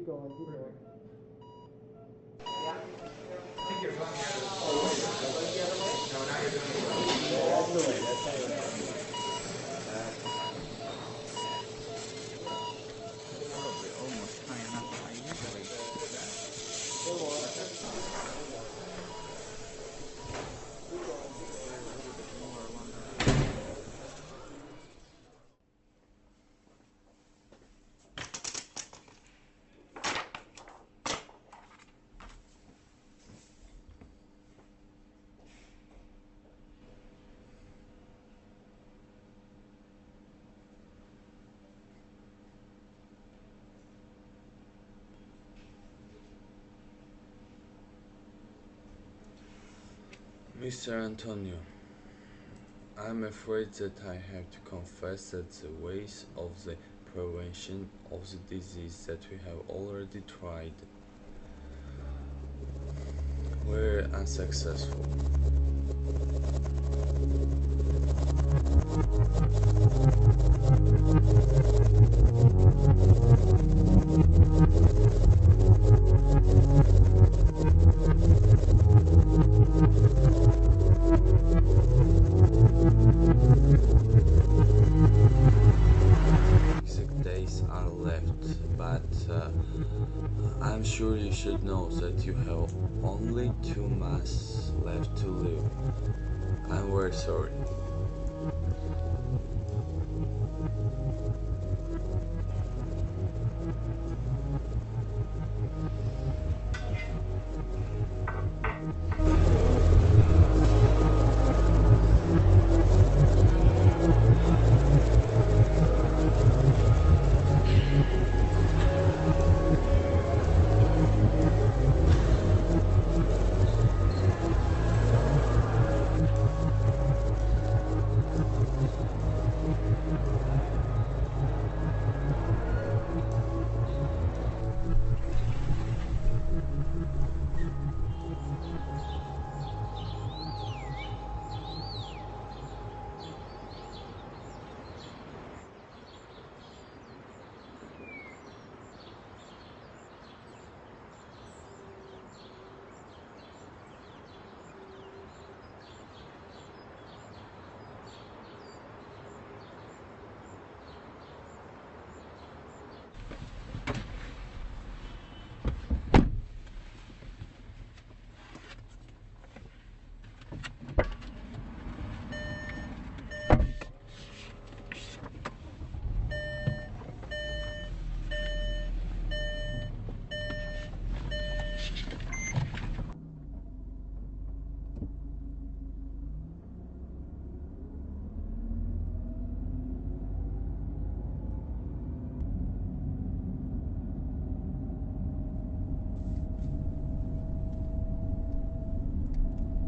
keep going, keep going. Yeah. I think you're going the other way. No, now you're doing it. Yeah, that's the way. That's how you way. We're almost high enough I usually. Come on. Keep going, keep going. A little bit more longer. Mr. Antonio, I'm afraid that I have to confess that the ways of the prevention of the disease that we have already tried were unsuccessful. Days are left, but I'm sure you should know that you have only 2 months left to live. I'm very sorry.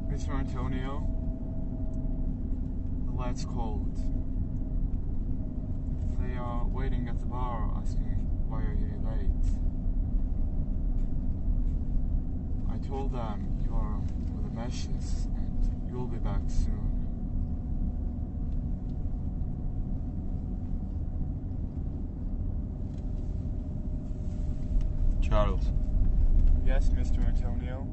Mr. Antonio, the lad's called. They are waiting at the bar asking why are you late. I told them you are with the meshes and you'll be back soon. Charles. Yes, Mr. Antonio?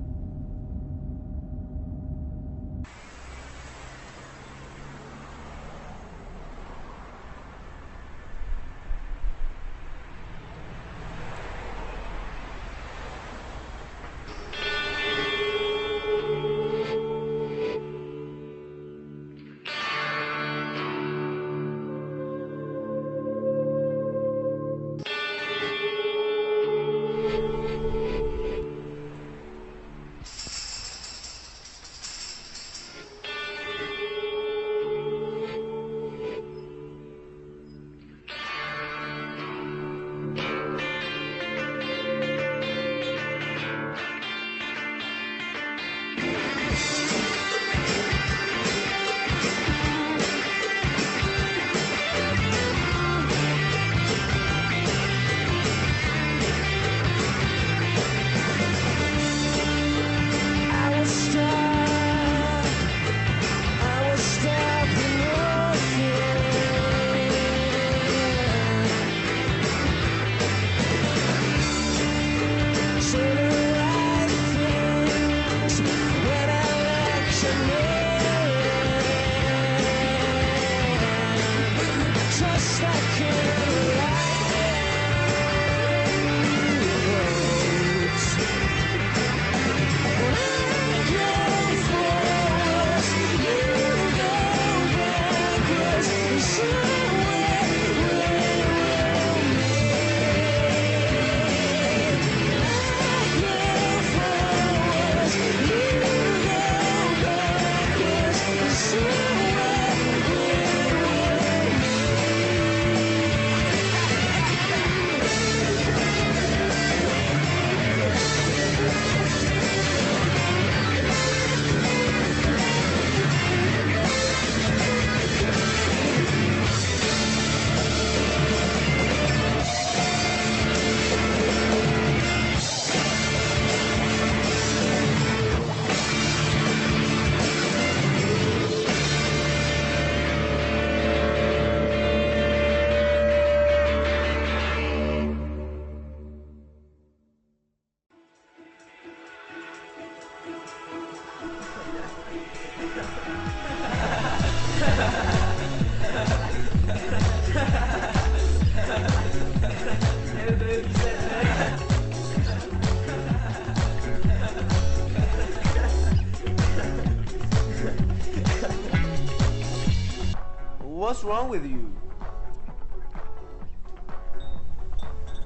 What's wrong with you?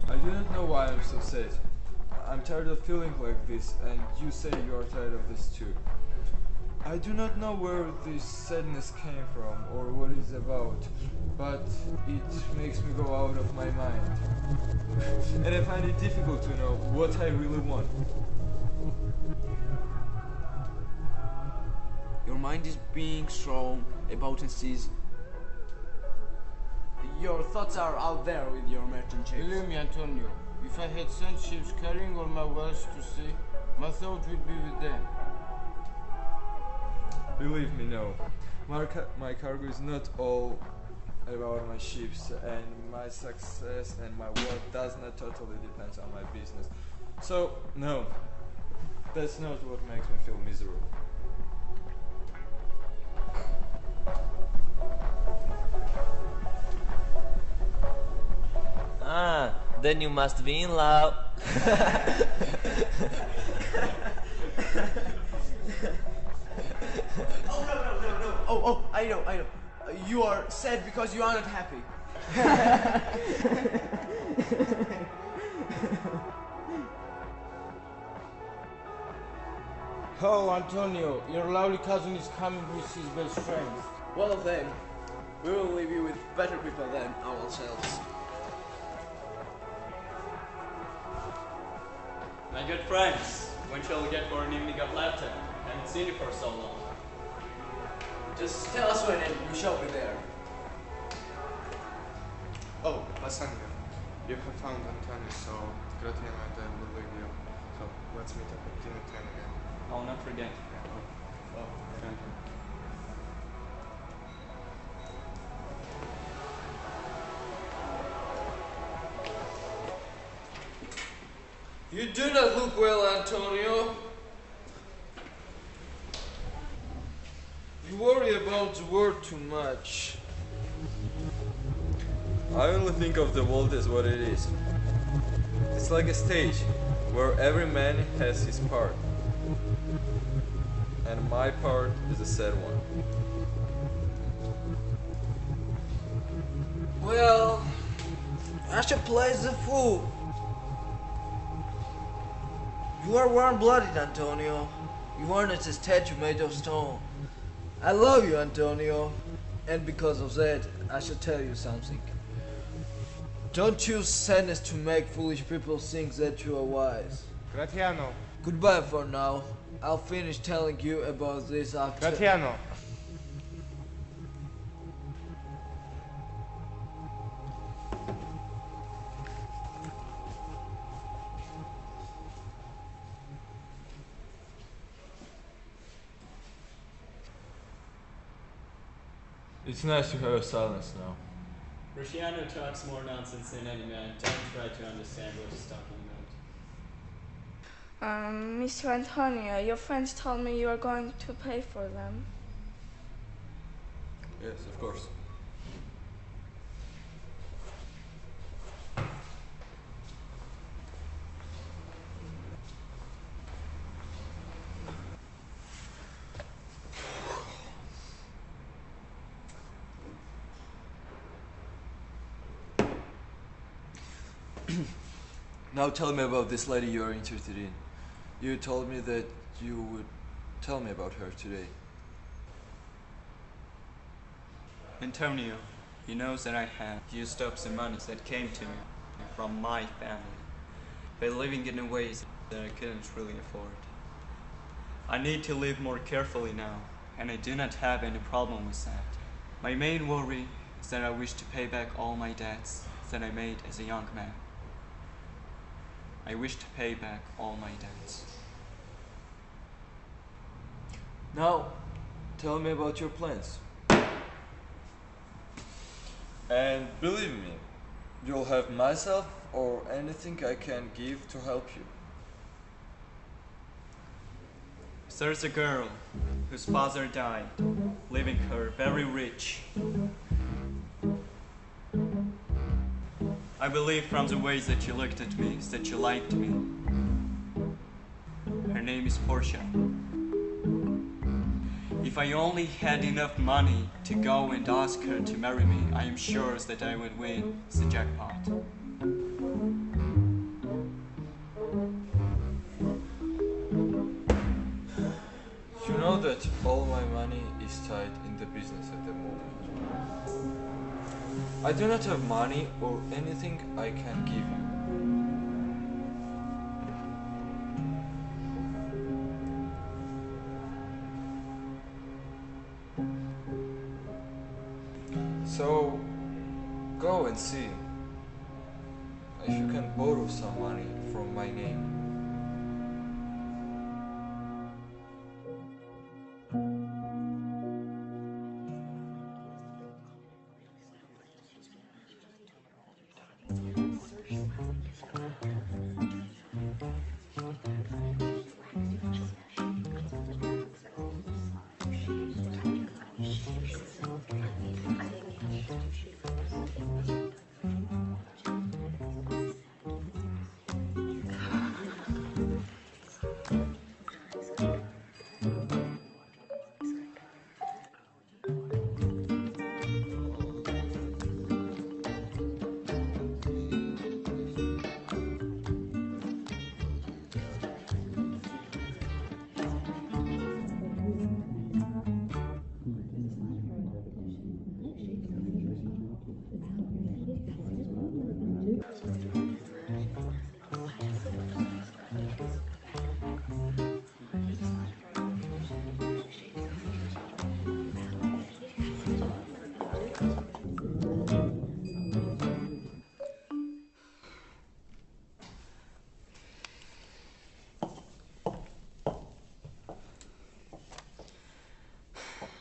I do not know why I'm so sad. I'm tired of feeling like this, and you say you are tired of this too. I do not know where this sadness came from or what it's about, but it makes me go out of my mind. And I find it difficult to know what I really want. Your mind is being thrown about and sees. Your thoughts are out there with your merchant ships. Believe me, Antonio, if I had sent ships carrying all my wealth to sea, my thought would be with them. Believe me, no. My cargo is not all about my ships, and my success and my work does not totally depend on my business. So, no, that's not what makes me feel miserable. Ah, then you must be in love. Oh, I know. You are sad because you are not happy. Oh, Antonio, your lovely cousin is coming with his best friend. Well then, we will leave you with better people than ourselves. My good friends, when shall we get for an evening of laughter? I haven't seen you for so long. Just tell us when and we shall be there. Oh, Bassanio, you have found Antonio, so Gratiano and I will leave you. So let's meet up at dinner time again. I'll not forget. Oh, thank you. You do not look well, Antonio. You worry about the world too much. I only think of the world as what it is. It's like a stage where every man has his part. And my part is a sad one. Well, I should play the fool. You are warm-blooded, Antonio. You are not a statue made of stone. I love you, Antonio. And because of that, I should tell you something. Don't choose sadness to make foolish people think that you are wise. Gratiano, Goodbye for now. I'll finish telling you about this after. Gratiano. It's nice to have a silence now. Rusciano talks more nonsense than any man. Don't try to understand what he's talking about. Mr. Antonio, your friends told me you are going to pay for them. Yes, of course. Now tell me about this lady you are interested in. You told me that you would tell me about her today. Antonio, he knows that I have used up some money that came to me from my family by living in ways that I couldn't really afford. I need to live more carefully now, and I do not have any problem with that. My main worry is that I wish to pay back all my debts that I made as a young man. I wish to pay back all my debts. Now, tell me about your plans. And believe me, you'll have myself or anything I can give to help you. There's a girl whose father died, leaving her very rich. I believe from the ways that you looked at me that you liked me. Her name is Portia. If If I only had enough money to go and ask her to marry me, I am sure that I would win the jackpot. You know that all my money is tied in the business at the moment. I do not have money or anything I can give you. So, go and see if you can borrow some money from my name.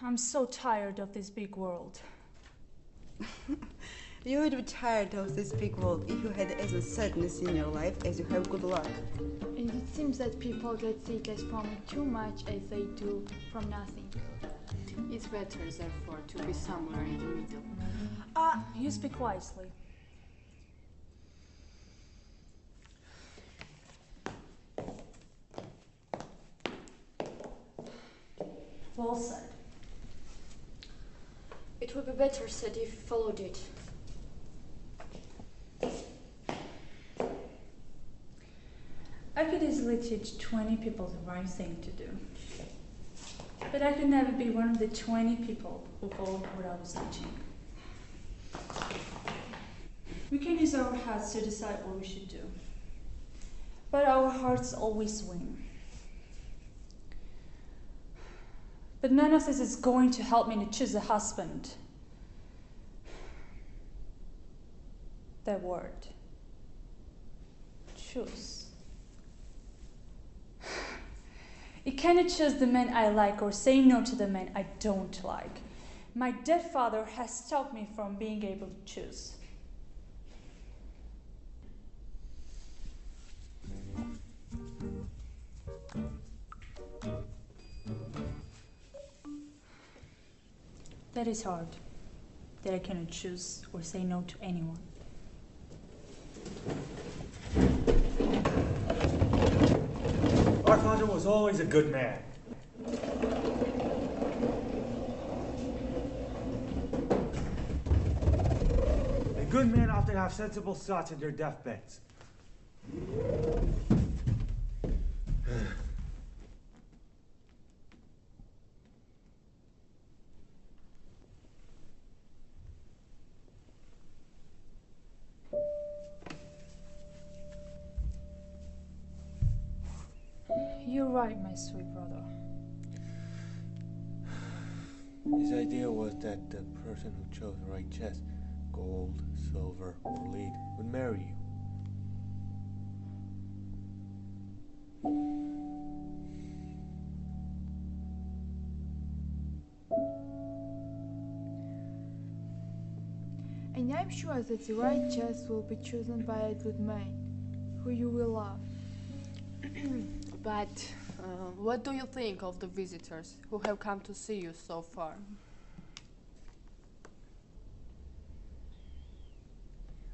I'm so tired of this big world. You would be tired of this big world if you had as much sadness in your life as you have good luck. And it seems that people get sick as from too much as they do from nothing. It's better, therefore, to be somewhere in the middle. You speak wisely. Well said. It would be better said if you followed it. I could easily teach 20 people the right thing to do. But I could never be one of the 20 people who followed what I was teaching. We can use our hearts to decide what we should do. But our hearts always win. But none of this is going to help me to choose a husband. That word. Choose. You cannot choose the man I like or say no to the man I don't like. My dead father has stopped me from being able to choose. That is hard, that I cannot choose or say no to anyone. Our father was always a good man. A good man often have sensible thoughts in their deathbeds. You're right, my sweet brother. His idea was that the person who chose the right chess, gold, silver, or lead, would marry you. And I'm sure that the right chess will be chosen by a good man, who you will love. But what do you think of the visitors who have come to see you so far?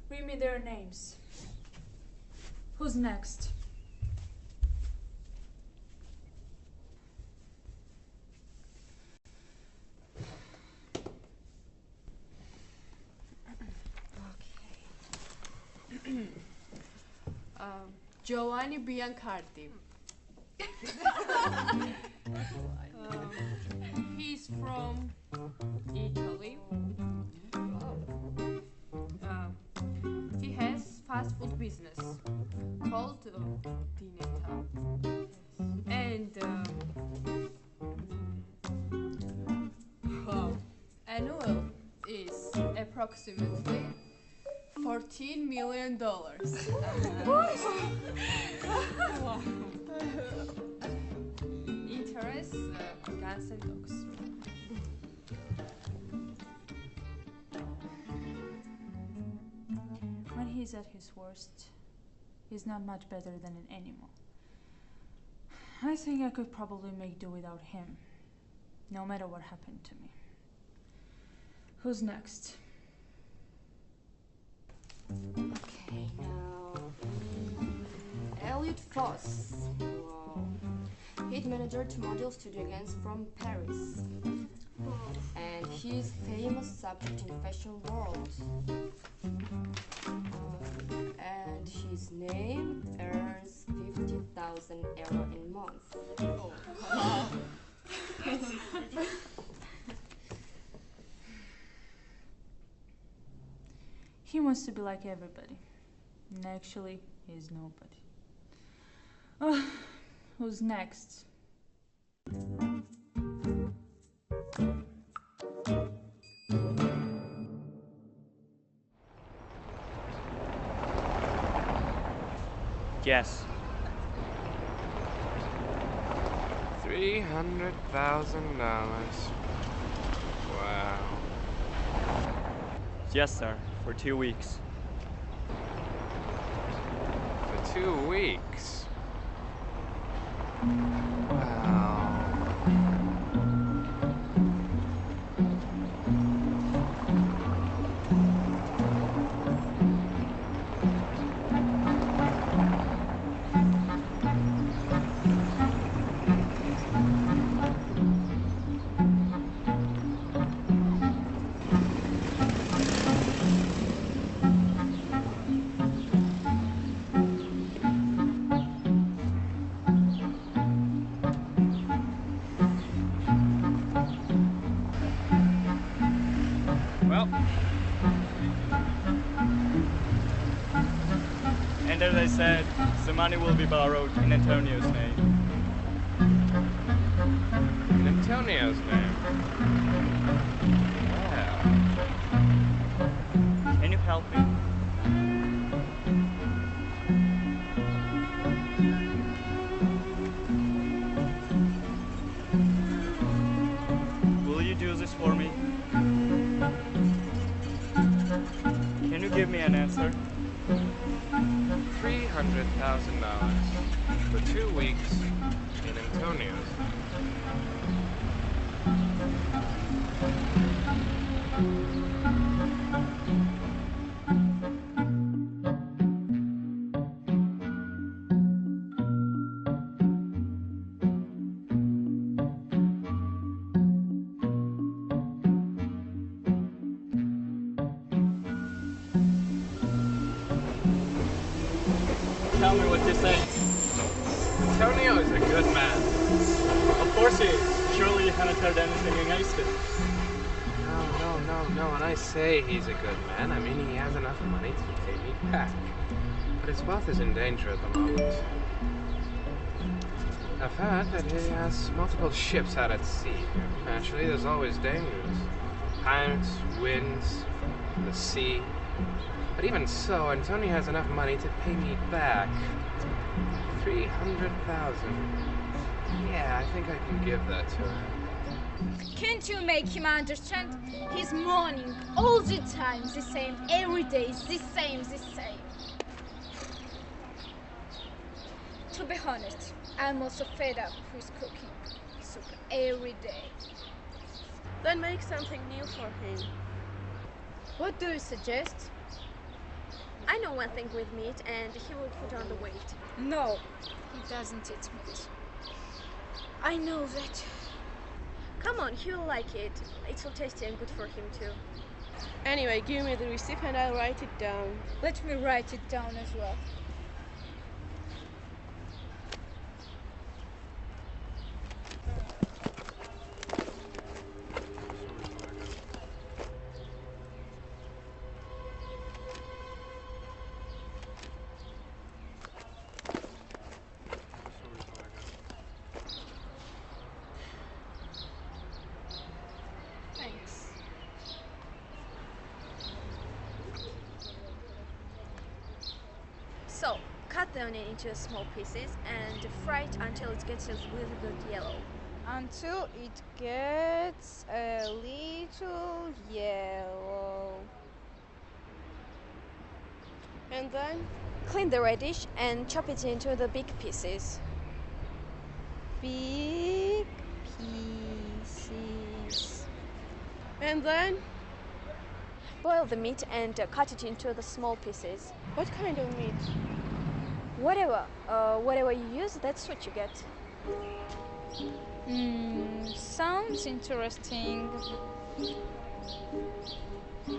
Read me their names. Who's next? Giovanni Biancardi. He's from Italy. He has fast food business called Dinetta. And annual is approximately $14 million. Interest, guns and dogs. When he's at his worst, he's not much better than an animal. I think I could probably make do without him, no matter what happened to me. Who's next? Okay, now Elliot Foss. Wow. Head manager to model studio against from Paris. And he's famous subject in fashion world. And his name earns 50,000 euro in month. Oh, wow. He wants to be like everybody. And actually, he's nobody. Oh, who's next? Yes. $300,000. Wow. Yes, sir. For 2 weeks. For 2 weeks? Wow. And as I said, the money will be borrowed in Antonio's name. In Antonio's name? Wow. Can you help me? Will you do this for me? Can you give me an answer? $300,000 for 2 weeks in Antonio's. Tell me what you say. Antonio is a good man. Of course he is. Surely you haven't heard anything against him. No. When I say he's a good man, I mean he has enough money to pay me back. But his wealth is in danger at the moment. I've heard that he has multiple ships out at sea. Naturally, there's always dangers. Pirates, winds, the sea. But even so, Antonio has enough money to pay me back. 300,000. Yeah, I think I can give that to him. Can't you make him understand? He's mourning all the time, the same, every day, the same. To be honest, I'm also fed up with cooking soup every day. Then make something new for him. What do you suggest? I know one thing with meat, and he will put on the weight. No, he doesn't eat meat. I know that. Come on, he will like it. It's so tasty and good for him too. Anyway, give me the receipt and I'll write it down. Let me write it down as well. the onion into small pieces and fry it until it gets a little bit yellow. Until it gets a little yellow. And then? Clean the radish and chop it into the big pieces. Big pieces. And then? Boil the meat and cut it into the small pieces. What kind of meat? Whatever you use, that's what you get. Sounds interesting.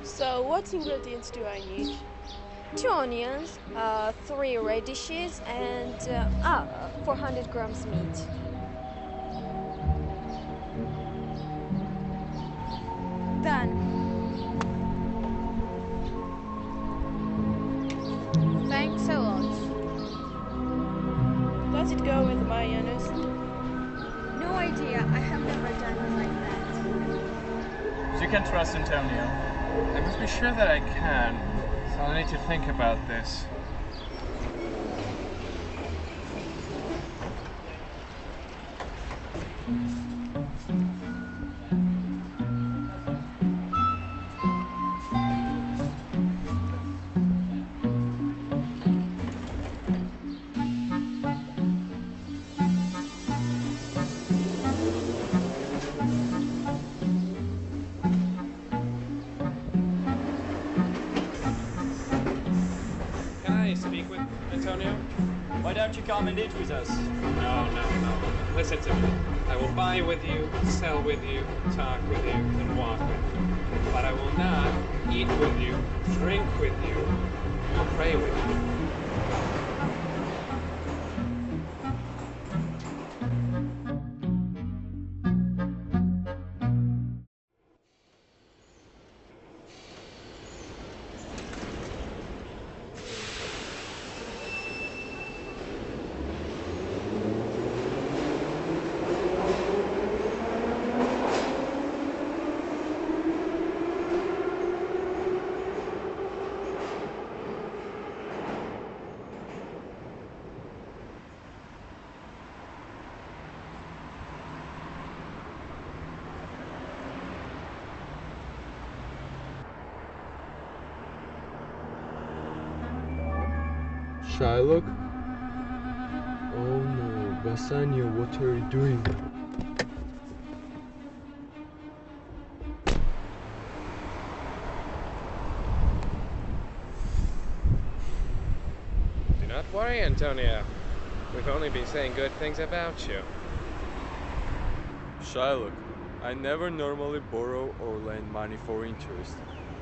So, what ingredients do I need? 2 onions, 3 radishes, and 400 grams meat. Done. Thanks a lot. Does it go with mayonnaise? No idea. I have never done it like that. You can trust Antonio. I must be sure that I can, so I'll need to think about this. Speak with Antonio? Why don't you come and eat with us? No. Listen to me. I will buy with you, sell with you, talk with you, and walk with you. But I will not eat with you, drink with you, or pray with you. Shylock? Oh no, Bassanio, what are you doing? Do not worry, Antonio. We've only been saying good things about you. Shylock, I never normally borrow or lend money for interest.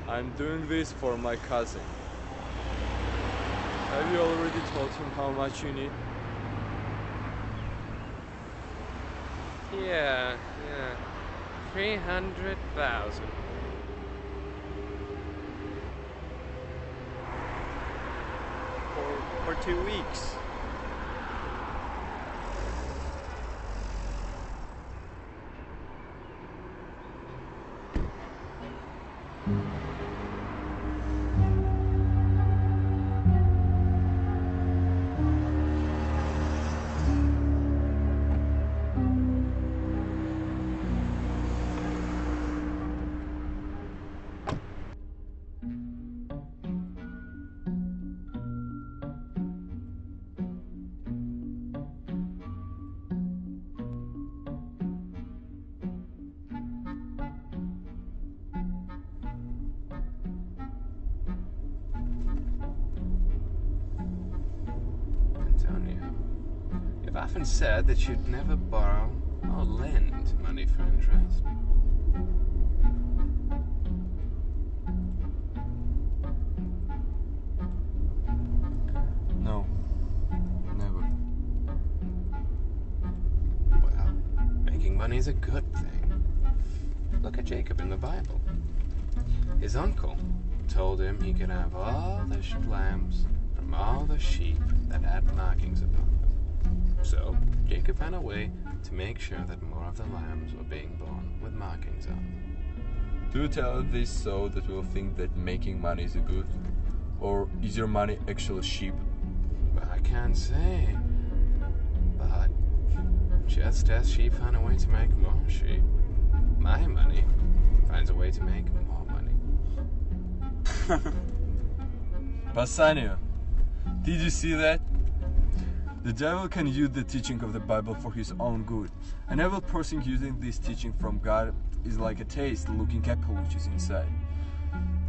I'm doing this for my cousin. Have you already told him how much you need? Yeah. 300,000. For 2 weeks. You've often said that you'd never borrow or lend money for interest. No, never. Well, making money is a good thing. Look at Jacob in the Bible. His uncle told him he could have all the lambs from all the sheep that had markings upon them. So, Jacob found a way to make sure that more of the lambs were being born with markings on them. Do you tell this so that we'll think that making money is good? Or is your money actual sheep? Well, I can't say. But just as she found a way to make more sheep, my money finds a way to make more money. Bassanio, did you see that? The devil can use the teaching of the Bible for his own good. An evil person using this teaching from God is like a taste looking apple which is inside.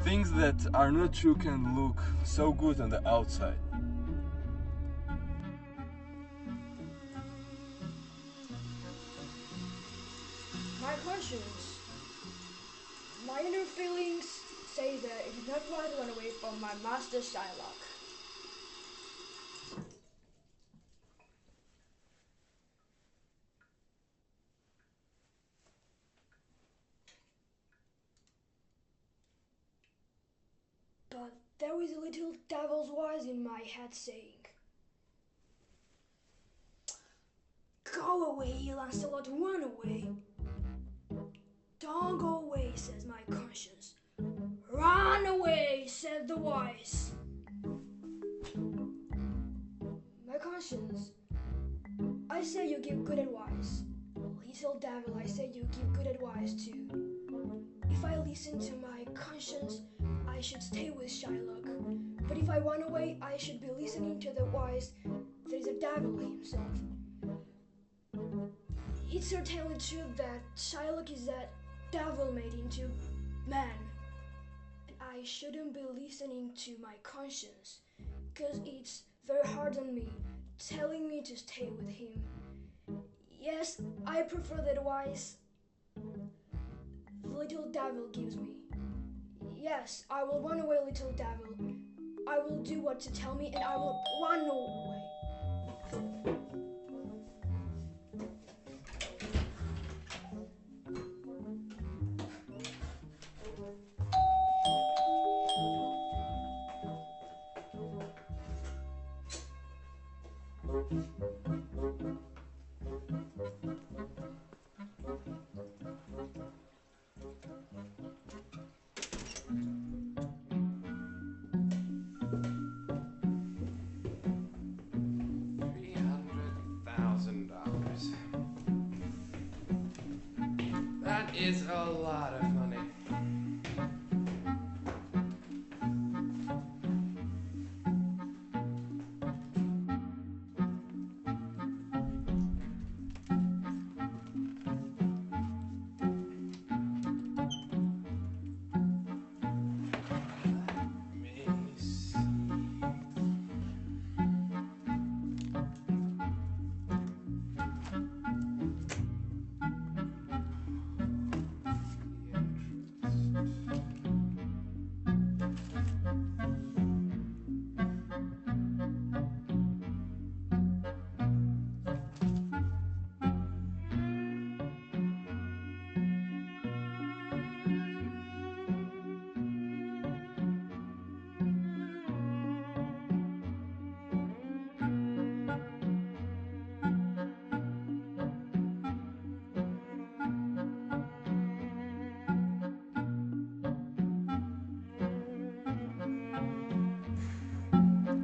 Things that are not true can look so good on the outside. My conscience, my inner feelings say that I did not want to run away from my master Shylock. But there is a little devil's voice in my head saying, "Go away, Lancelot, run away." "Don't go away," says my conscience. "Run away," said the voice. My conscience, I say you give good advice. Little devil, I say you give good advice too. If I listen to my conscience, I should stay with Shylock. But if I run away, I should be listening to the voice that is the devil himself. It's certainly true that Shylock is that devil made into man. And I shouldn't be listening to my conscience, because it's very hard on me, telling me to stay with him. Yes, I prefer the advice the little devil gives me. Yes, I will run away, little devil. I will do what you tell me, and I will run away. $300,000. That is a lot of money.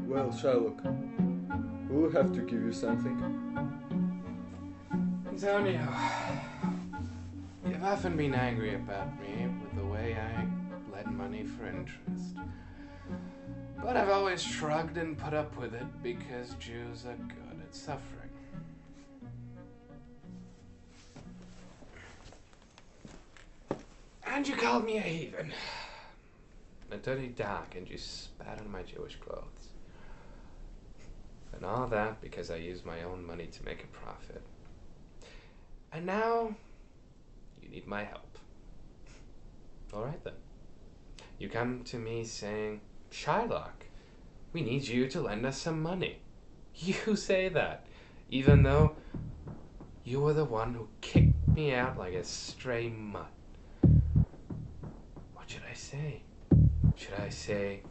Well, Shylock, we'll have to give you something. Antonio, you've often been angry about me with the way I lend money for interest. But I've always shrugged and put up with it because Jews are good at suffering. And you called me a heathen, a dirty dog, and you spat on my Jewish clothes. And all that because I used my own money to make a profit. And now, you need my help. All right then. You come to me saying, "Shylock, we need you to lend us some money." You say that, even though you were the one who kicked me out like a stray mutt. What should I say? Should I say,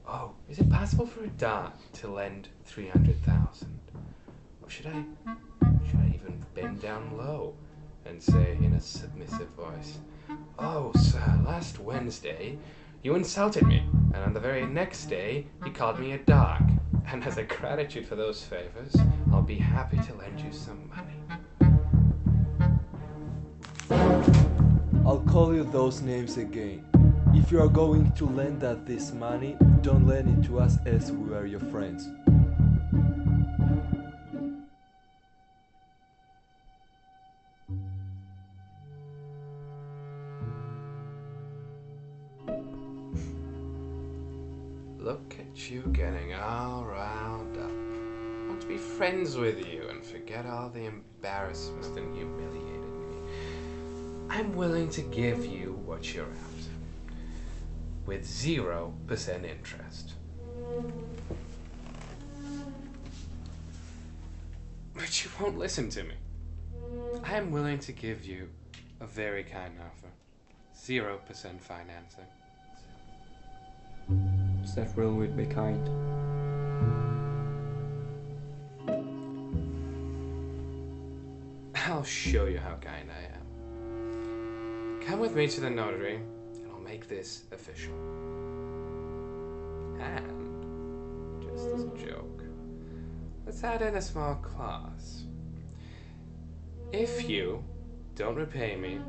"Oh, is it possible for a dog to lend 300,000? Or should I even bend down low and say in a submissive voice, "Oh, sir, last Wednesday you insulted me, and on the very next day you called me a dog. And as a gratitude for those favors, I'll be happy to lend you some money. I'll call you those names again. If you are going to lend us this money, don't lend it to us as we are your friends. Look at you getting all riled up. I want to be friends with you and forget all the embarrassment and humiliated me. I'm willing to give you what you're after, with 0% interest. But you won't listen to me. I am willing to give you a very kind offer. 0% financing. That really would be kind. I'll show you how kind I am. Come with me to the notary, and I'll make this official. And, just as a joke, let's add in a small clause. If you don't repay me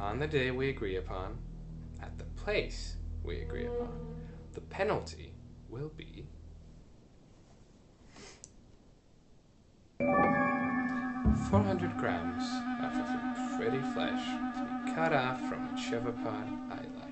on the day we agree upon, at the place we agree upon, the penalty will be 400 grams of your pretty flesh to be cut off from whichever part I like.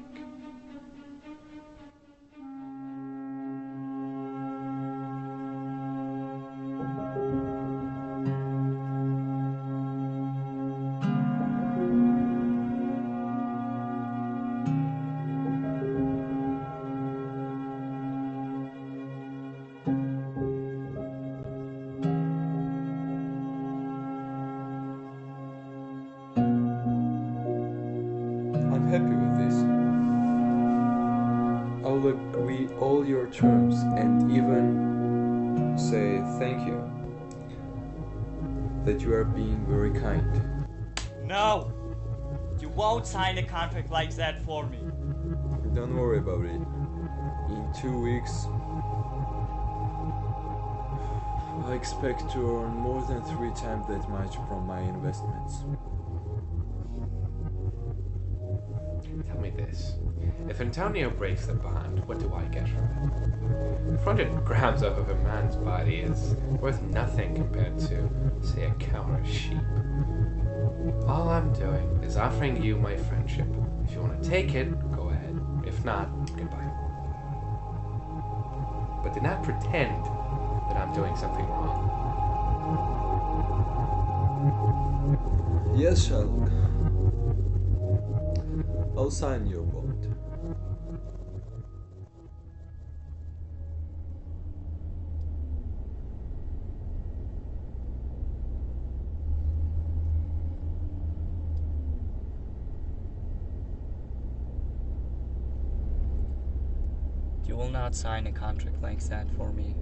I'm happy with this. I'll agree all your terms and even say thank you. That you are being very kind. No! You won't sign a contract like that for me. Don't worry about it. In 2 weeks, I expect to earn more than 3 times that much from my investments. Tell me this. If Antonio breaks the bond, what do I get from it? 400 grams off of a man's body is worth nothing compared to, say, a cow or a sheep. All I'm doing is offering you my friendship. If you want to take it, go ahead. If not, goodbye. But do not pretend that I'm doing something wrong. Yes, Sherlock. I'll sign your bond. You will not sign a contract like that for me.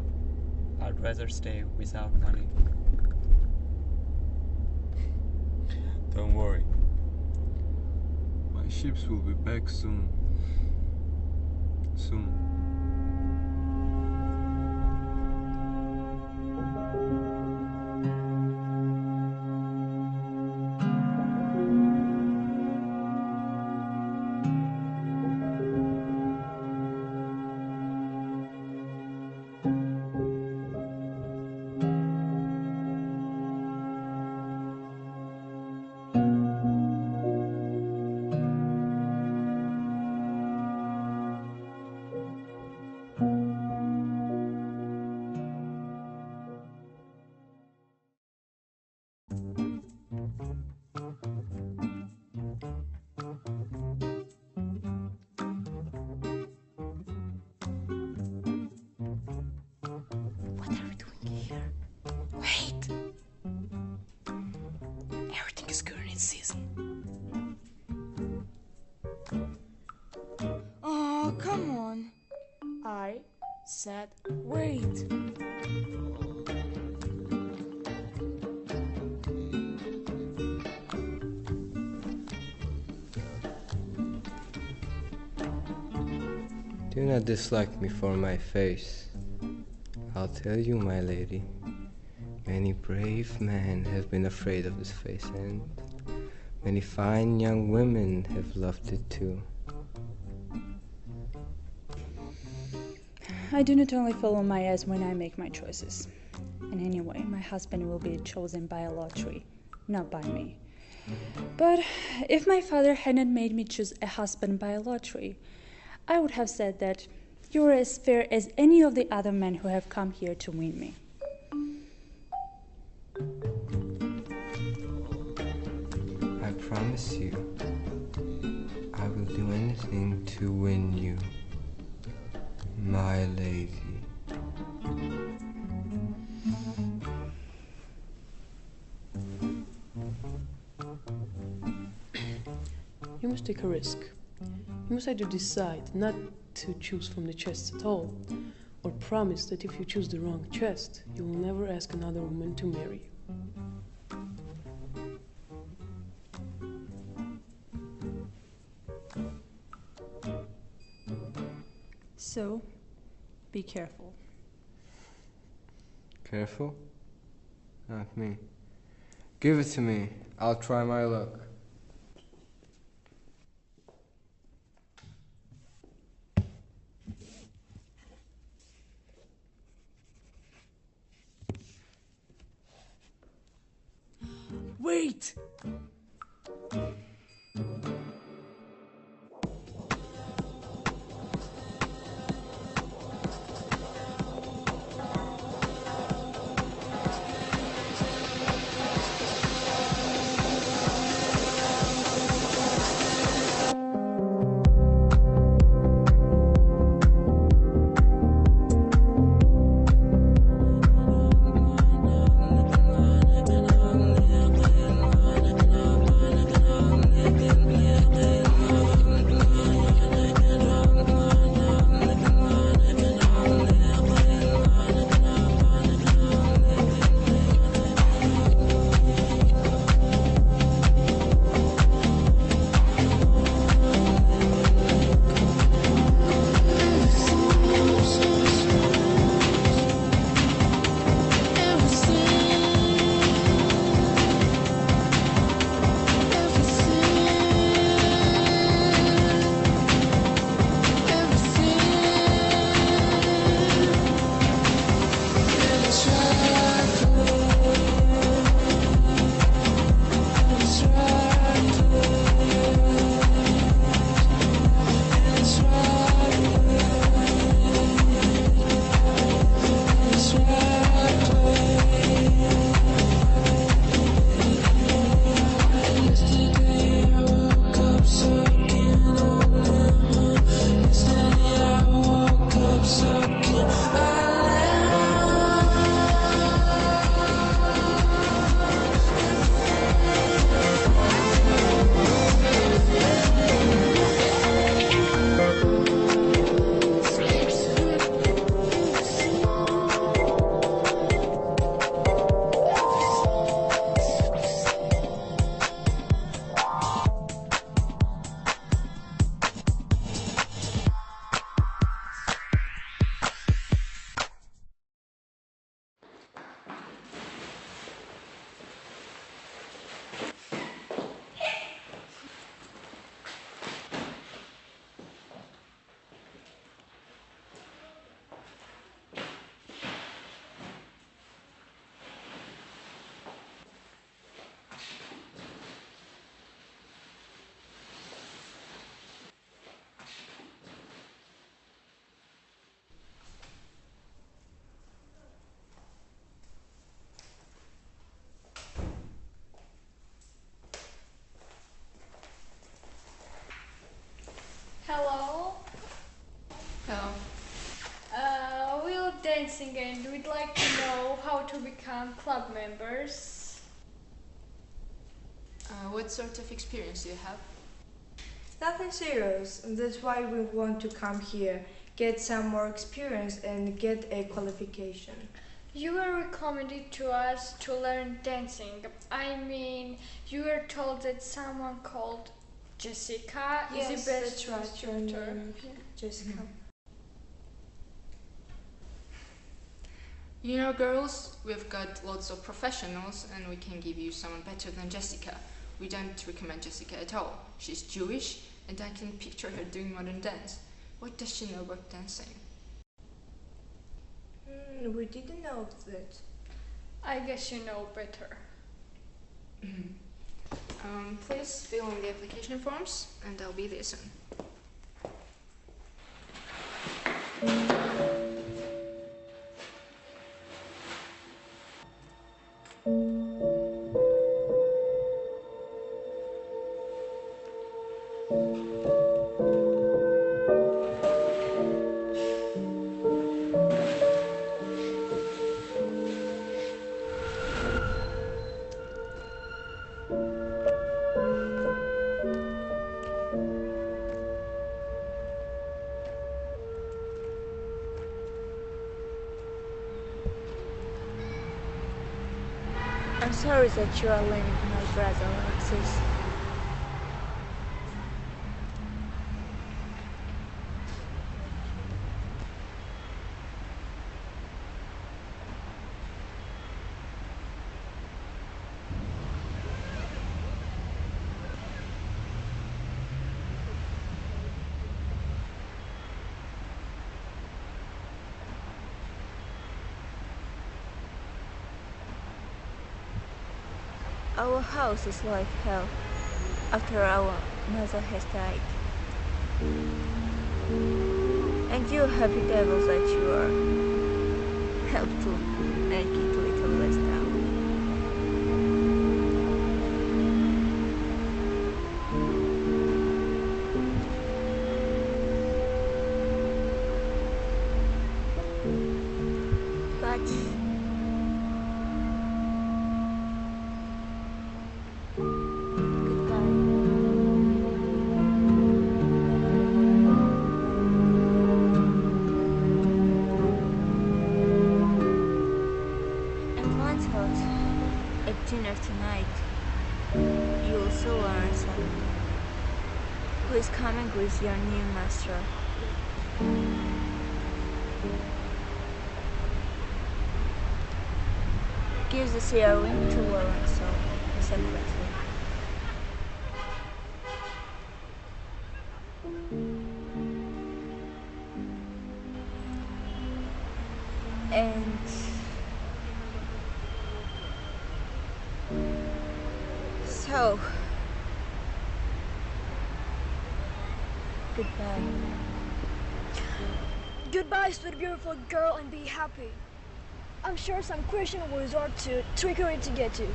I'd rather stay without money. Don't worry. My ships will be back soon. Soon. Oh, come on. I said wait. Do not dislike me for my face. I'll tell you, my lady. Many brave men have been afraid of this face, and many fine young women have loved it too. I do not only follow my eyes when I make my choices. And anyway, my husband will be chosen by a lottery, not by me. But if my father had not made me choose a husband by a lottery, I would have said that you are as fair as any of the other men who have come here to win me. I promise you, I will do anything to win you, my lady. You must take a risk. You must either decide not to choose from the chests at all, or promise that if you choose the wrong chest, you will never ask another woman to marry you. So, be careful. Careful? Not me. Give it to me. I'll try my luck. Wait! Hello? Hello. We're dancing and we'd like to know how to become club members. What sort of experience do you have? Nothing serious, and that's why we want to come here, get some more experience and get a qualification. You were recommended to us to learn dancing. I mean, you were told that someone called Jessica is the best instructor. Jessica. You know, girls, we've got lots of professionals and we can give you someone better than Jessica. We don't recommend Jessica at all. She's Jewish and I can picture her doing modern dance. What does she know about dancing? We didn't know that. I guess you know better. Please fill in the application forms and I'll be there soon. I'm sorry that you are leaving my brother like this. Our house is like hell after our mother has died. And you happy devil that you are, help to make it a little less down. But dinner tonight, you also learn something. Who is coming with your new master? Give this earring to Lorenzo separately. And so, goodbye. Goodbye, sweet beautiful girl, and be happy. I'm sure some Christian will resort to trickery to get you.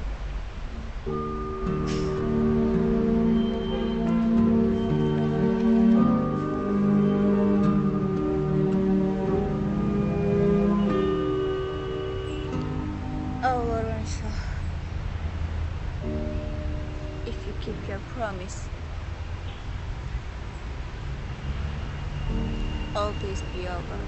Oh, Lorenzo. If you keep your promise, all this be over.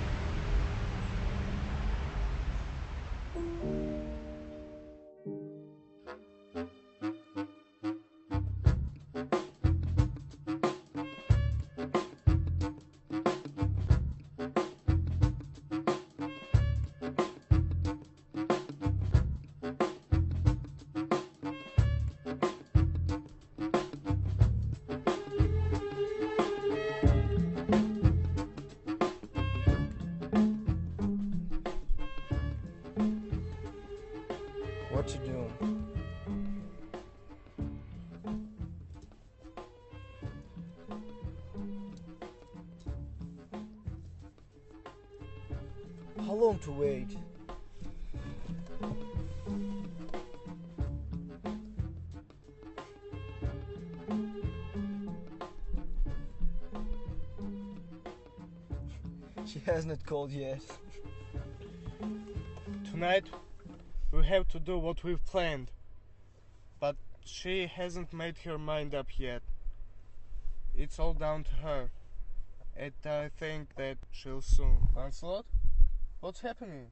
What you doing? How long to wait? She has not called yet. Tonight, we have to do what we've planned. But she hasn't made her mind up yet. It's all down to her. And I think that she'll soon. Lancelot? What's happening?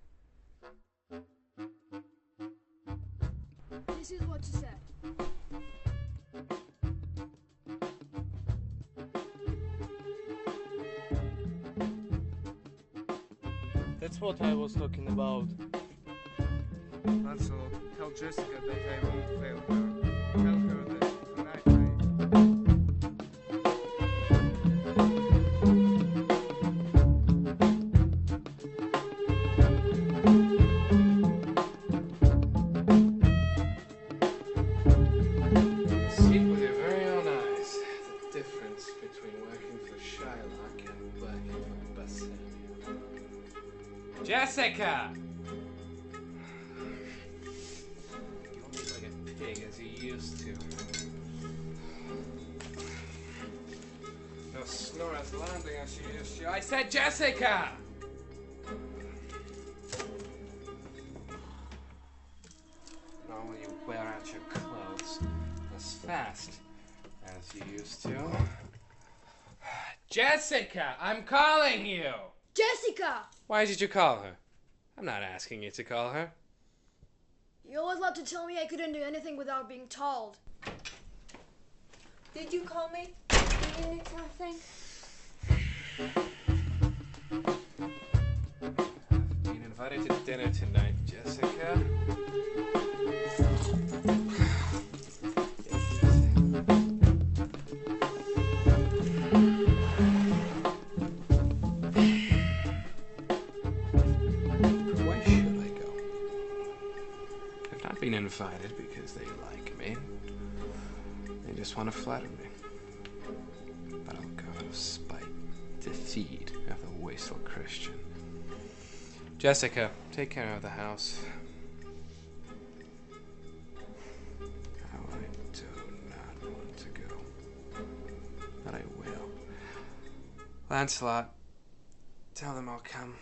This is what she said. That's what I was talking about. Lancelot, tell Jessica that I won't fail her. Tell her that tonight See with your very own eyes the difference between working for Shylock and working for Bassanio. Jessica! Don't be like a pig as you used to. No snore as landing as you used to. I said Jessica! Nor will you wear out your clothes as fast as you used to. Jessica, I'm calling you! Jessica! Why did you call her? I'm not asking you to call her. You always loved to tell me I couldn't do anything without being told. Did you call me? Do you need something? I've been invited to dinner tonight, Jessica. Why should I go? I've not been invited because they like me. They just want to flatter me. But I'll go out of spite to feed of the wasteful Christian. Jessica, take care of the house. Oh, I do not want to go. But I will. Lancelot, tell them I'll come.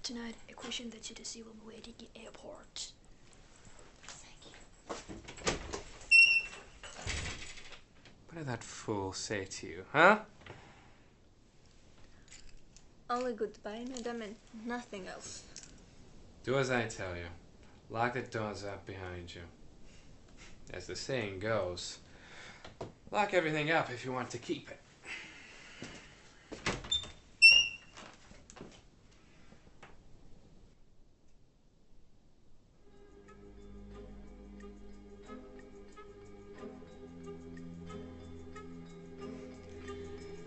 Tonight, a Christian that you to see will be waiting in the airport. What did that fool say to you, huh? Only goodbye, madam, and nothing else. Do as I tell you. Lock the doors up behind you. As the saying goes, lock everything up if you want to keep it.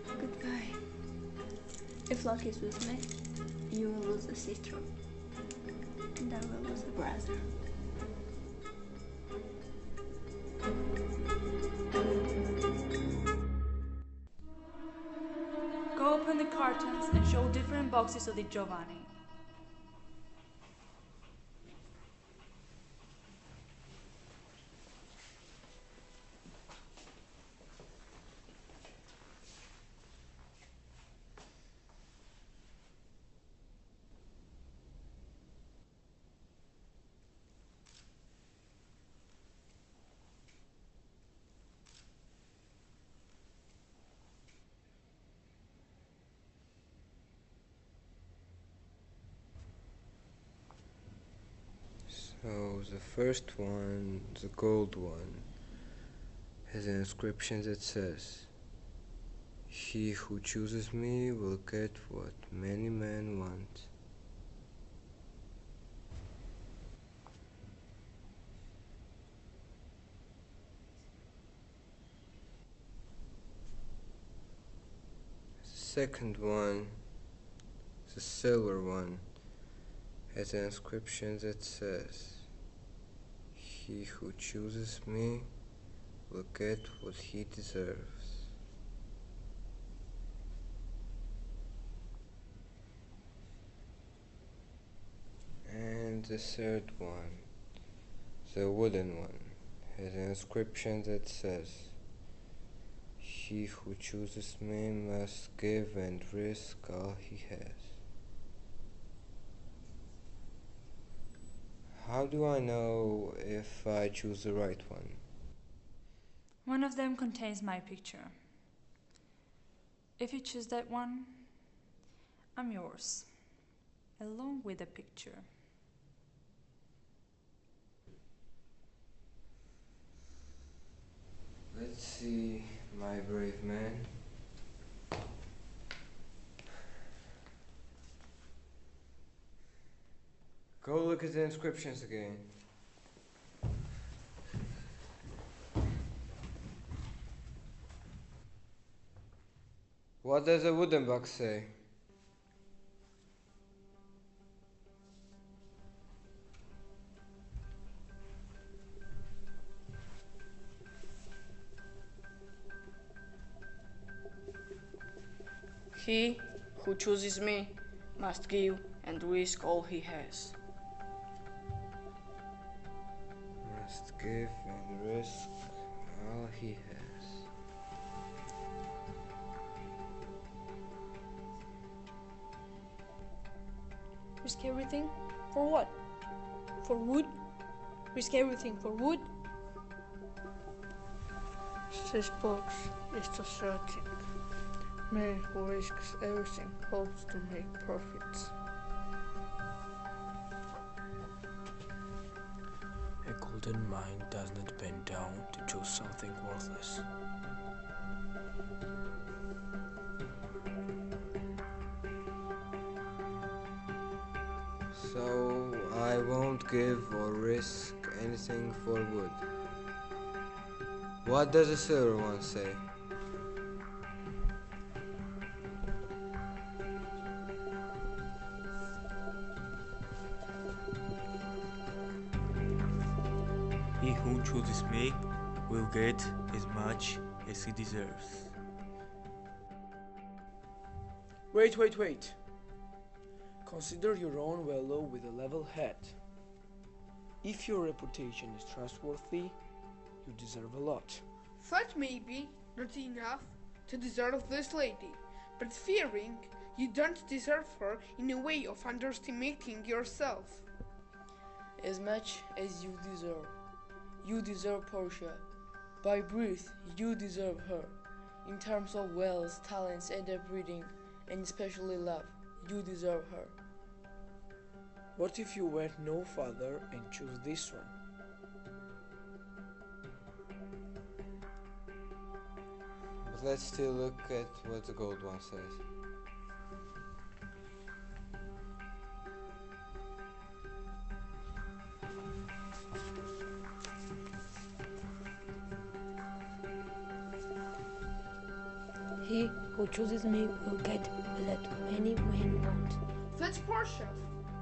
Goodbye. If luck is with me, you will lose a sister, and I will lose a brother. Go open the cartons and show different boxes of the Giovanni. So the first one, the gold one, has an inscription that says, "He who chooses me will get what many men want." The second one, the silver one, has an inscription that says, "He who chooses me will get what he deserves." And the third one, the wooden one, has an inscription that says, "He who chooses me must give and risk all he has." How do I know if I choose the right one? One of them contains my picture. If you choose that one, I'm yours, along with the picture. Let's see, my brave man. Go look at the inscriptions again. What does the wooden box say? He who chooses me must give and risk all he has. Must give and risk all he has. Risk everything? For what? For wood? Risk everything for wood? This box is the certain. Man who risks everything hopes to make profits. A golden mind does not bend down to choose something worthless. So I won't give or risk anything for wood. What does the silver one say? He who chooses me will get as much as he deserves. Wait. Consider your own value with a level head. If your reputation is trustworthy, you deserve a lot. That may be not enough to deserve this lady, but fearing you don't deserve her in a way of underestimating yourself. As much as you deserve. You deserve Portia. By birth, you deserve her. In terms of wealth, talents, and breeding, and especially love, you deserve her. What if you went no further and choose this one? But let's still look at what the gold one says. He who chooses me will get what many men want. That's Portia.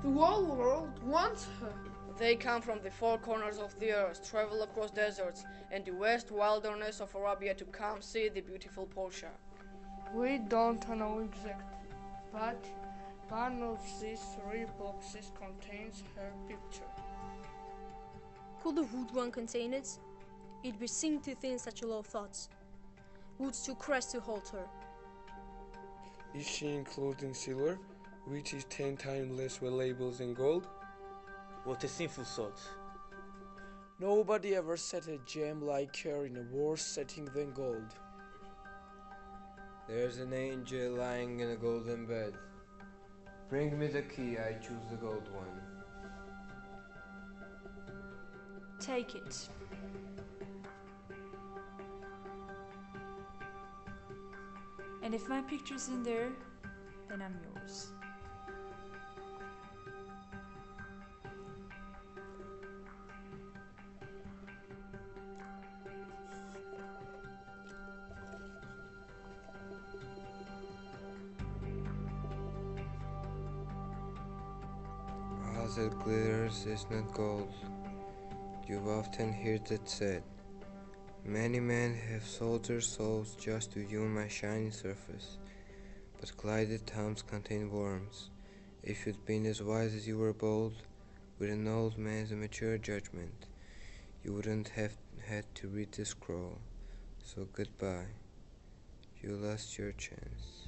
The whole world wants her. They come from the four corners of the earth, travel across deserts and the vast wilderness of Arabia to come see the beautiful Portia. We don't know exactly, but one of these 3 boxes contains her picture. Could the wood one contain it? It'd be sin to think such low thoughts. Wood's too crass to hold her. Is she enclosed in silver, which is 10 times less valuable than gold? What a sinful thought. Nobody ever set a gem like her in a worse setting than gold. There's an angel lying in a golden bed. Bring me the key, I choose the gold one. Take it. And if my picture's in there, then I'm yours. All that glitters is not gold. You've often heard it said. Many men have sold their souls just to view my shiny surface, but glided tombs contain worms. If you'd been as wise as you were bold, with an old man's mature judgment, you wouldn't have had to read the scroll. So goodbye. You lost your chance.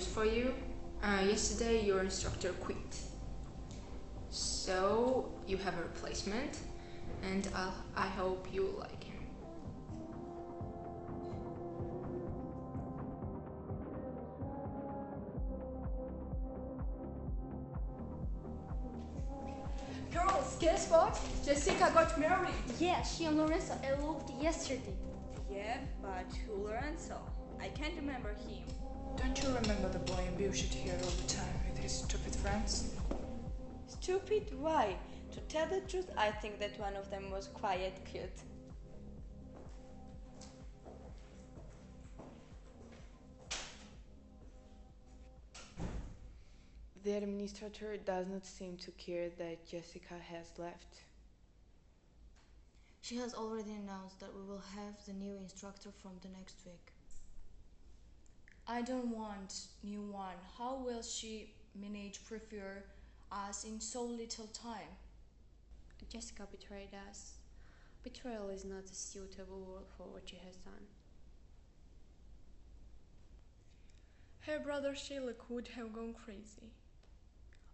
news for you. Yesterday your instructor quit. So you have a replacement, and I hope you like him. Girls, guess what? Jessica got married. Yeah, she and Lorenzo eloped yesterday. Yeah, but who Lorenzo? I can't remember him. Don't you remember the boy in bullshit here all the time with his stupid friends? Stupid? Why? To tell the truth, I think that one of them was quite cute. The administrator does not seem to care that Jessica has left. She has already announced that we will have the new instructor from the next week. I don't want new one. How will she manage prepare us in so little time? Jessica betrayed us. Betrayal is not a suitable word for what she has done. Her brother Sherlock would have gone crazy.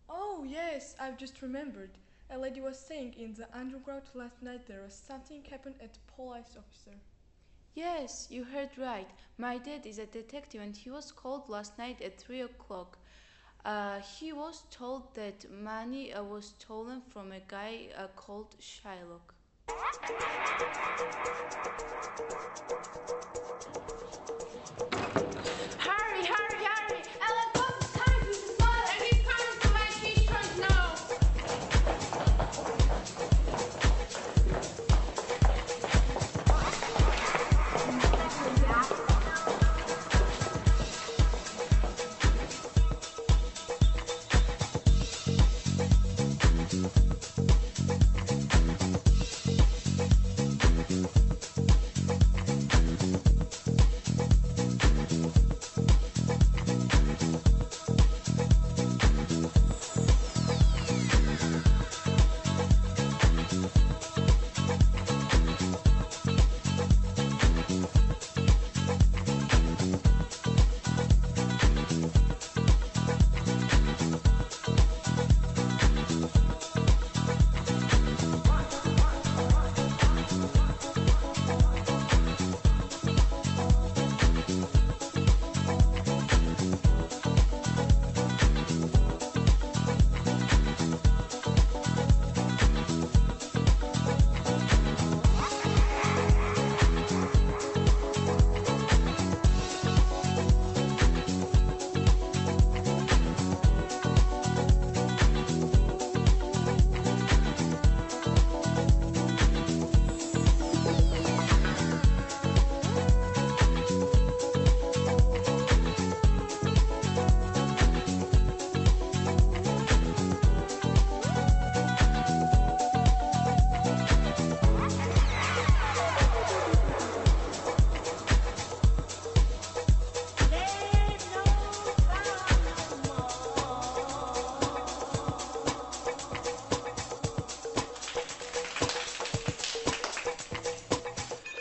Oh yes, I've just remembered. A lady was saying in the underground last night there was something happened at the police officer. Yes, you heard right. My dad is a detective and he was called last night at 3 o'clock. He was told that money was stolen from a guy called Shylock. Hurry, hurry, hurry! Ellen, boss is coming with his mother! And he's coming to my teachers now!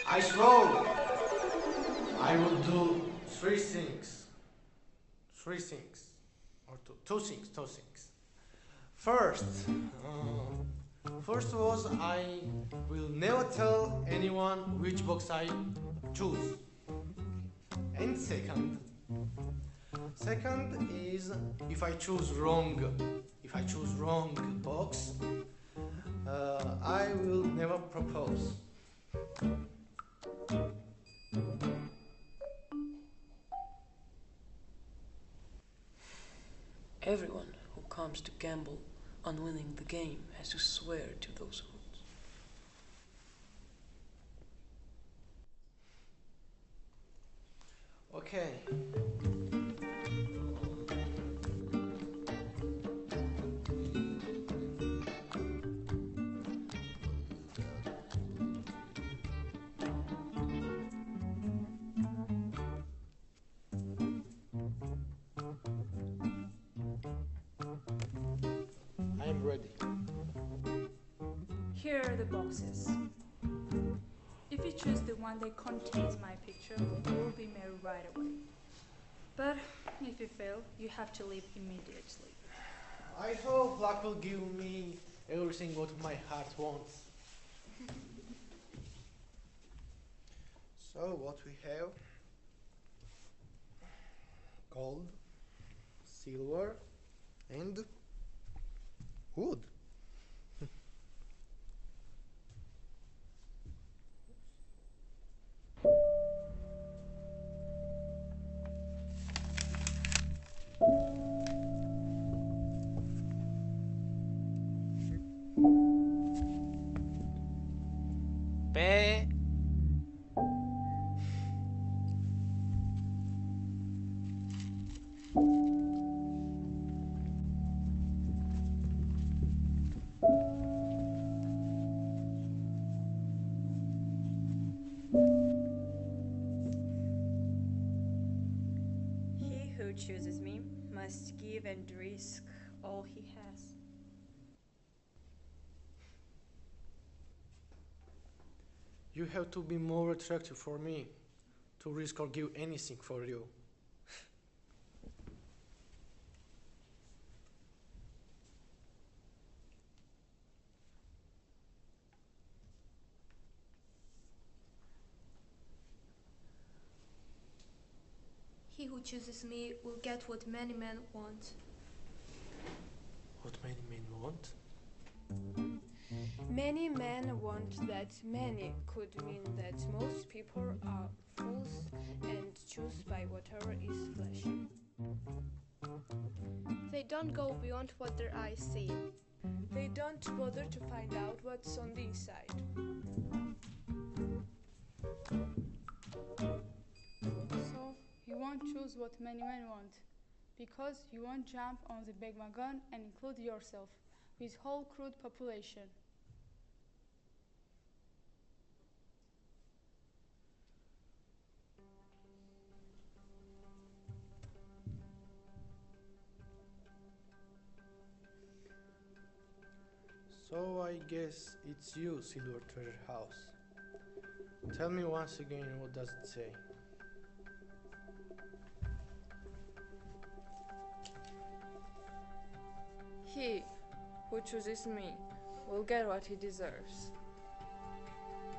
Ice roll. I will do three things. Three things. Or two things. First was I will never tell anyone which box I choose. And second is if I choose wrong box, I will never propose. Everyone who comes to gamble on winning the game has to swear to those rules. Okay. I am ready. Here are the boxes. If you choose the one that contains my picture, you will be married right away. But If you fail, you have to leave immediately. I hope luck will give me everything what my heart wants. So what we have? Gold, silver, and wood. Pe. He who chooses me must give and risk all he has. You have to be more attractive for me to risk or give anything for you. He who chooses me will get what many men want. What many men want? Many men want that. Many could mean that most people are fools and choose by whatever is flashy. They don't go beyond what their eyes see. They don't bother to find out what's on the inside. So you won't choose what many men want, because you won't jump on the bandwagon and include yourself with whole crude population. So I guess it's you, Silver Treasure House. Tell me once again, what does it say? He who chooses me will get what he deserves.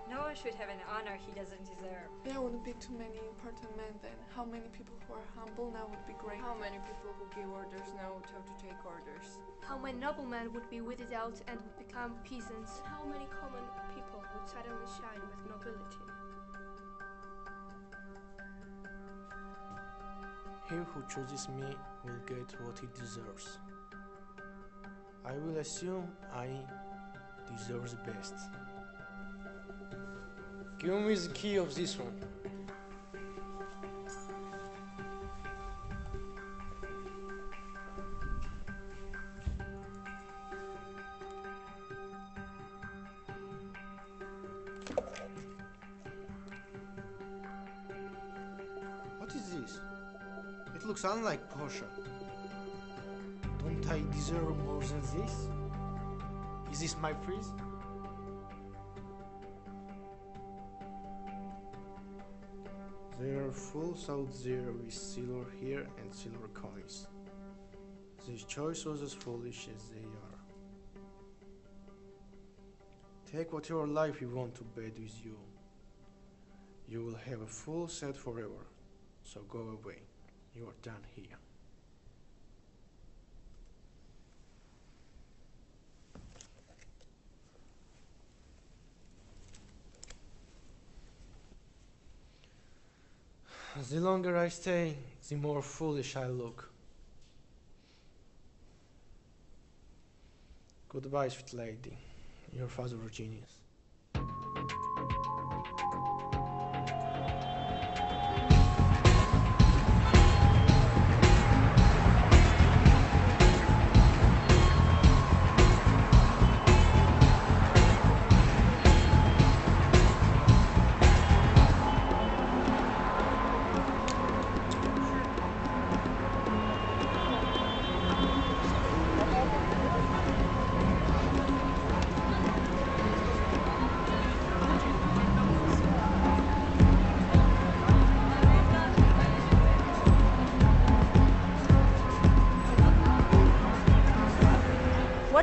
No one should have an honor he doesn't deserve. There wouldn't be too many important men then. How many people who are humble now would be great? How many people who give orders now would have to take orders? How many noblemen would be weeded out and would become peasants? How many common people would suddenly shine with nobility? He who chooses me will get what he deserves. I will assume I deserve the best. Give me the key of this one. What is this? It looks unlike Portia. Don't I deserve more than this? Is this my prize? There are fools out there with silver here and silver coins. This choice was as foolish as they are. Take whatever life you want to bed with you. You will have a full set forever, so go away. You are done here. The longer I stay, the more foolish I look. Goodbye, sweet lady. Your father was genius.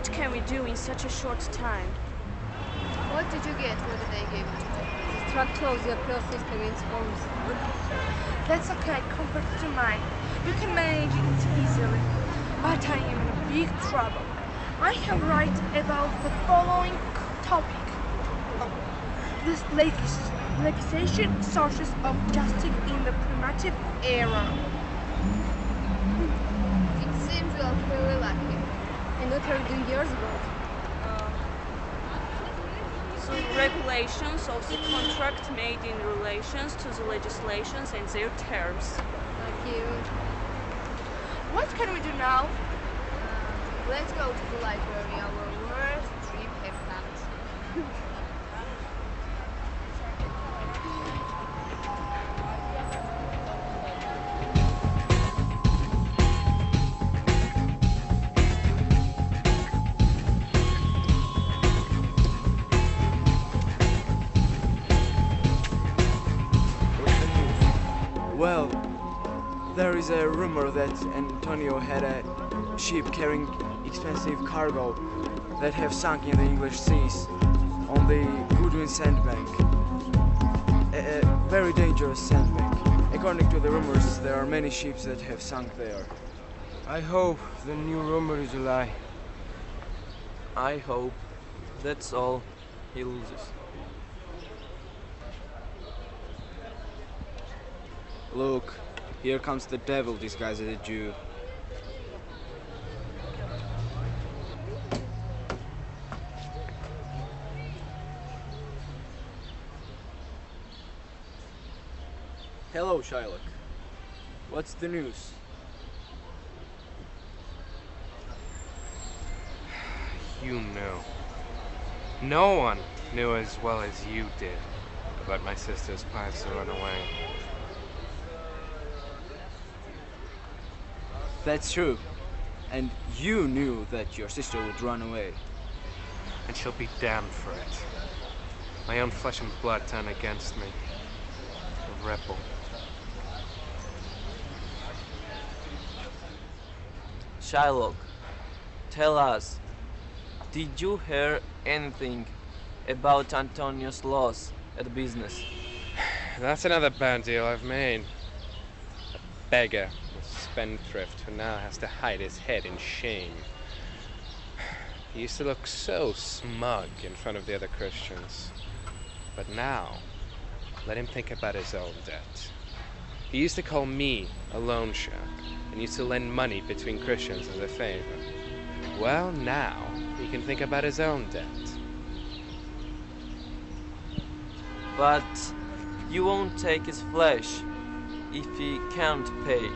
What can we do in such a short time? What did you get? What did they give you? The structure of the appeal system is always That's okay compared to mine. You can manage it easily. But I am in a big trouble. I have write about the following topic. This legislation sources of justice in the primitive era. It seems you are very lucky. And what are you doing yours about? The regulations of the contract made in relations to the legislations and their terms. Thank you. What can we do now? Let's go to the library. Our worst trip have come. Well, there is a rumor that Antonio had a ship carrying expensive cargo that have sunk in the English seas on the Goodwin sandbank. A very dangerous sandbank. According to the rumors, there are many ships that have sunk there. I hope the new rumor is a lie. I hope that's all he loses. Look, here comes the devil disguised as a Jew. Hello, Shylock. What's the news? You knew. No one knew as well as you did about my sister's plans to run away. That's true. And you knew that your sister would run away. And she'll be damned for it. My own flesh and blood turned against me. A rebel. Shylock, tell us, did you hear anything about Antonio's loss at business? That's another bad deal I've made. A beggar, a spendthrift who now has to hide his head in shame. He used to look so smug in front of the other Christians. But now, let him think about his own debt. He used to call me a loan shark and used to lend money between Christians as a favor. Well, now he can think about his own debt. But you won't take his flesh if he can't pay.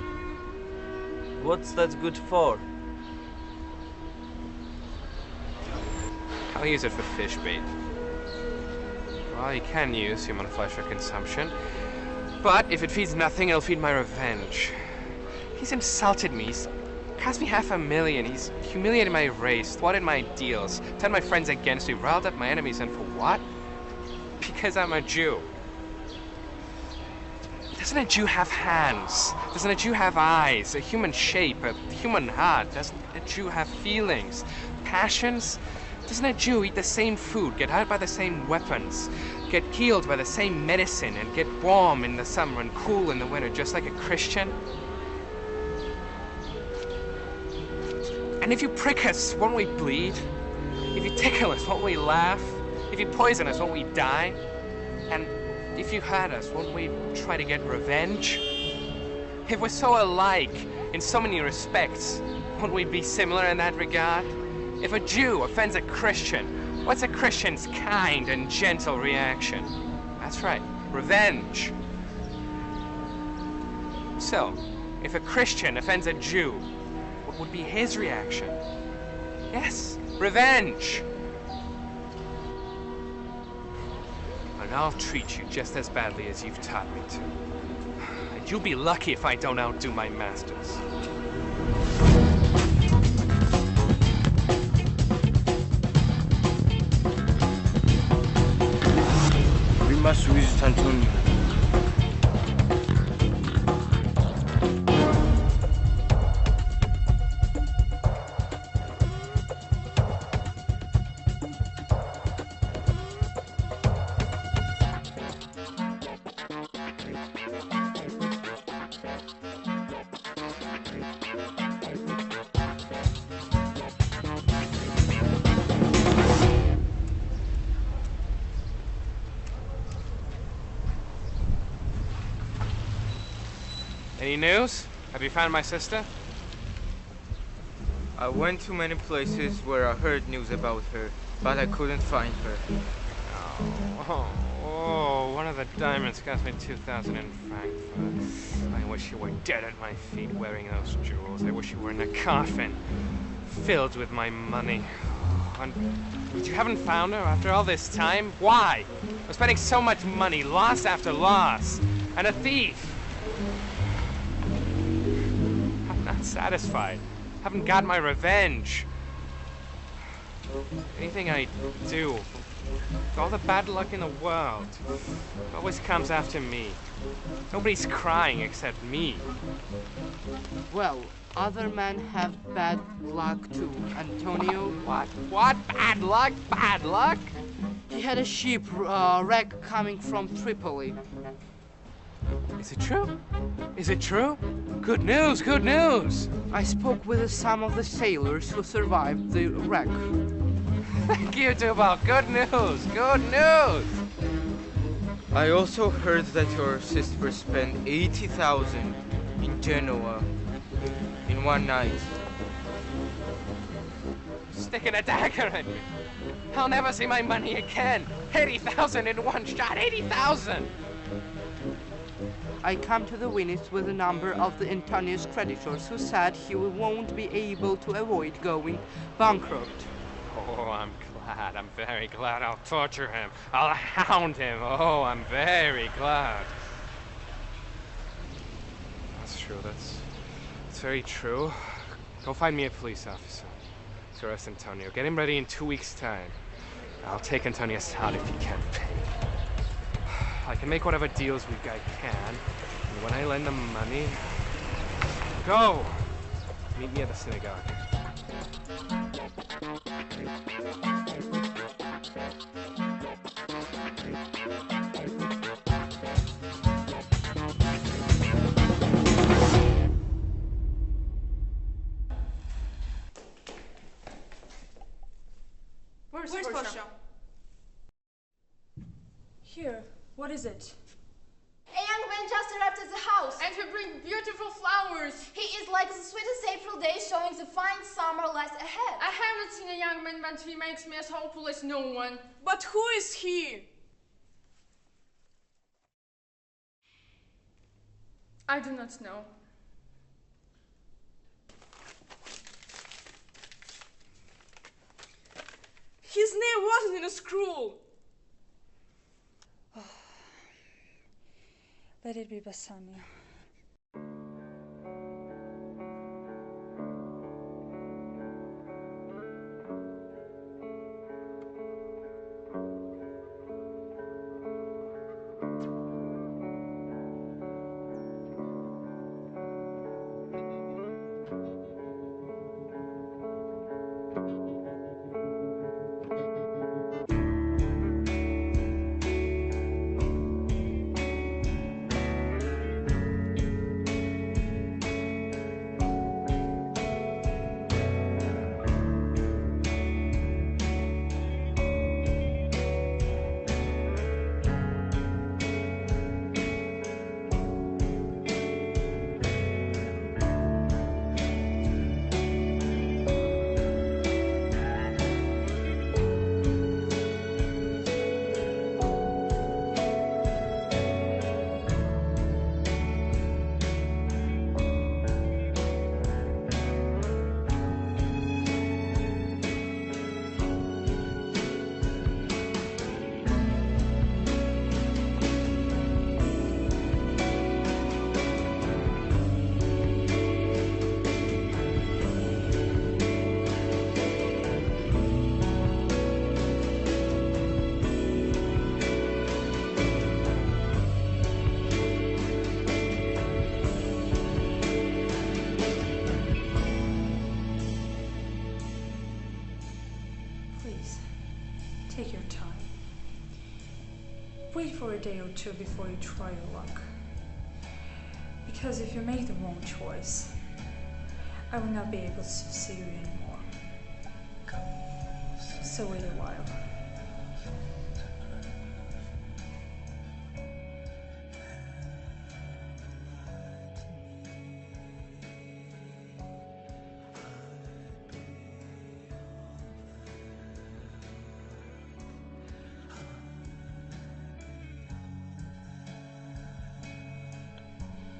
What's that good for? I'll use it for fish bait. Well, you can use human flesh for consumption, but if it feeds nothing, it'll feed my revenge. He's insulted me, he's cost me $500,000, he's humiliated my race, thwarted my ideals, turned my friends against me, riled up my enemies, and for what? Because I'm a Jew. Doesn't a Jew have hands? Doesn't a Jew have eyes, a human shape, a human heart? Doesn't a Jew have feelings, passions? Doesn't a Jew eat the same food, get hurt by the same weapons, get healed by the same medicine, and get warm in the summer and cool in the winter, just like a Christian? And if you prick us, won't we bleed? If you tickle us, won't we laugh? If you poison us, won't we die? And if you hurt us, won't we try to get revenge? If we're so alike in so many respects, won't we be similar in that regard? If a Jew offends a Christian, what's a Christian's kind and gentle reaction? That's right, revenge. So, if a Christian offends a Jew, what would be his reaction? Yes, revenge. And I'll treat you just as badly as you've taught me to. And you'll be lucky if I don't outdo my masters. We must visit Antonio. Any news? Have you found my sister? I went to many places where I heard news about her, but I couldn't find her. Oh, one of the diamonds cost me 2,000 in Frankfurt. I wish you were dead at my feet wearing those jewels. I wish you were in a coffin, filled with my money. But you haven't found her after all this time? Why? I'm spending so much money, loss after loss, and a thief. I'm not satisfied. Haven't got my revenge. Anything I do, with all the bad luck in the world, it always comes after me. Nobody's crying except me. Well, other men have bad luck too, Antonio. What? Bad luck? Bad luck? He had a ship wreck coming from Tripoli. Is it true? Is it true? Good news, good news! I spoke with some of the sailors who survived the wreck. Thank you, Tubal. Good news, good news! I also heard that your sister spent 80,000 in Genoa in one night. Sticking a dagger in me. I'll never see my money again. 80,000 in one shot, 80,000! I come to the witness with a number of the Antonio's creditors who said he won't be able to avoid going bankrupt. Oh, I'm glad. I'm very glad. I'll torture him. I'll hound him. Oh, I'm very glad. That's true. That's very true. Go find me a police officer to arrest Antonio. Get him ready in 2 weeks' time. I'll take Antonio's out if he can't pay. I can make whatever deals I can, and when I lend them money, go! Meet me at the synagogue. Where's Portia? Here. What is it? A young man just arrived at the house. And he brings beautiful flowers. He is like the sweetest April day, showing the fine summer lies ahead. I haven't seen a young man, but he makes me as hopeful as no one. But who is he? I do not know. His name wasn't in a scroll. Let it be Bassanio. Take your time. Wait for a day or two before you try your luck. Because if you make the wrong choice, I will not be able to see you anymore. So wait a while.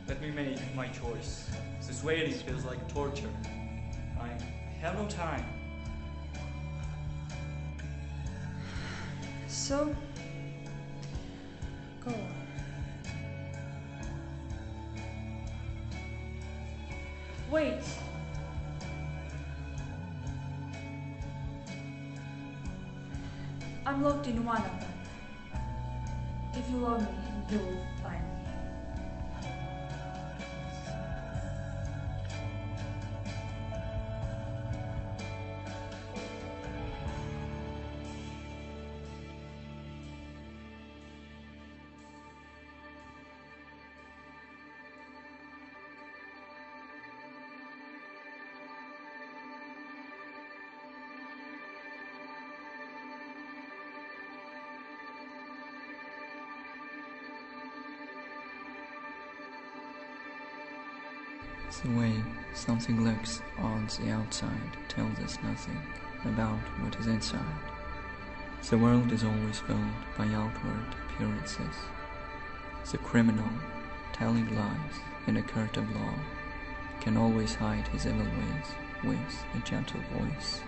Let me make my choice. This waiting feels like torture. I have no time. So, go on. Wait. I'm locked in one of them. If you love me, you'll find me. The way something looks on the outside tells us nothing about what is inside. The world is always filled by outward appearances. The criminal, telling lies in a court of law, can always hide his evil ways with a gentle voice.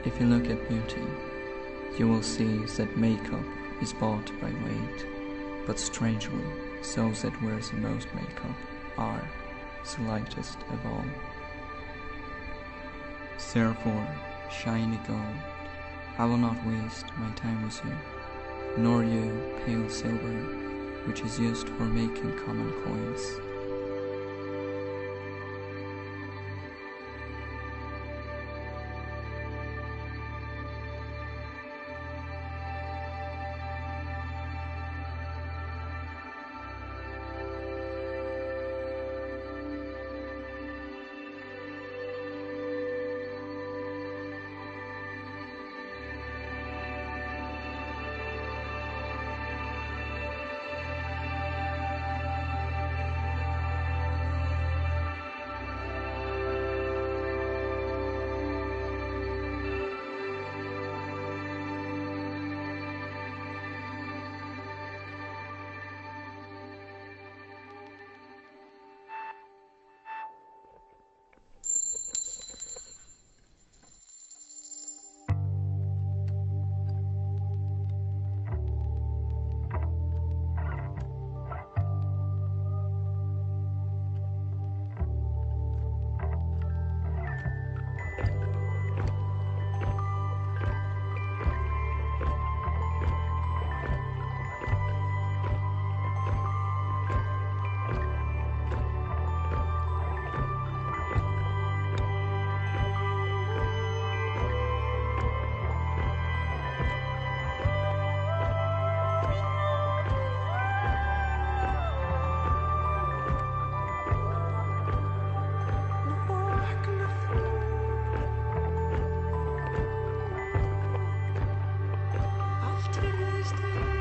If you look at beauty, you will see that makeup is bought by weight, but strangely, those that wear the most makeup are the lightest of all. Therefore, shiny gold, I will not waste my time with you, nor you pale silver, which is used for making common coins.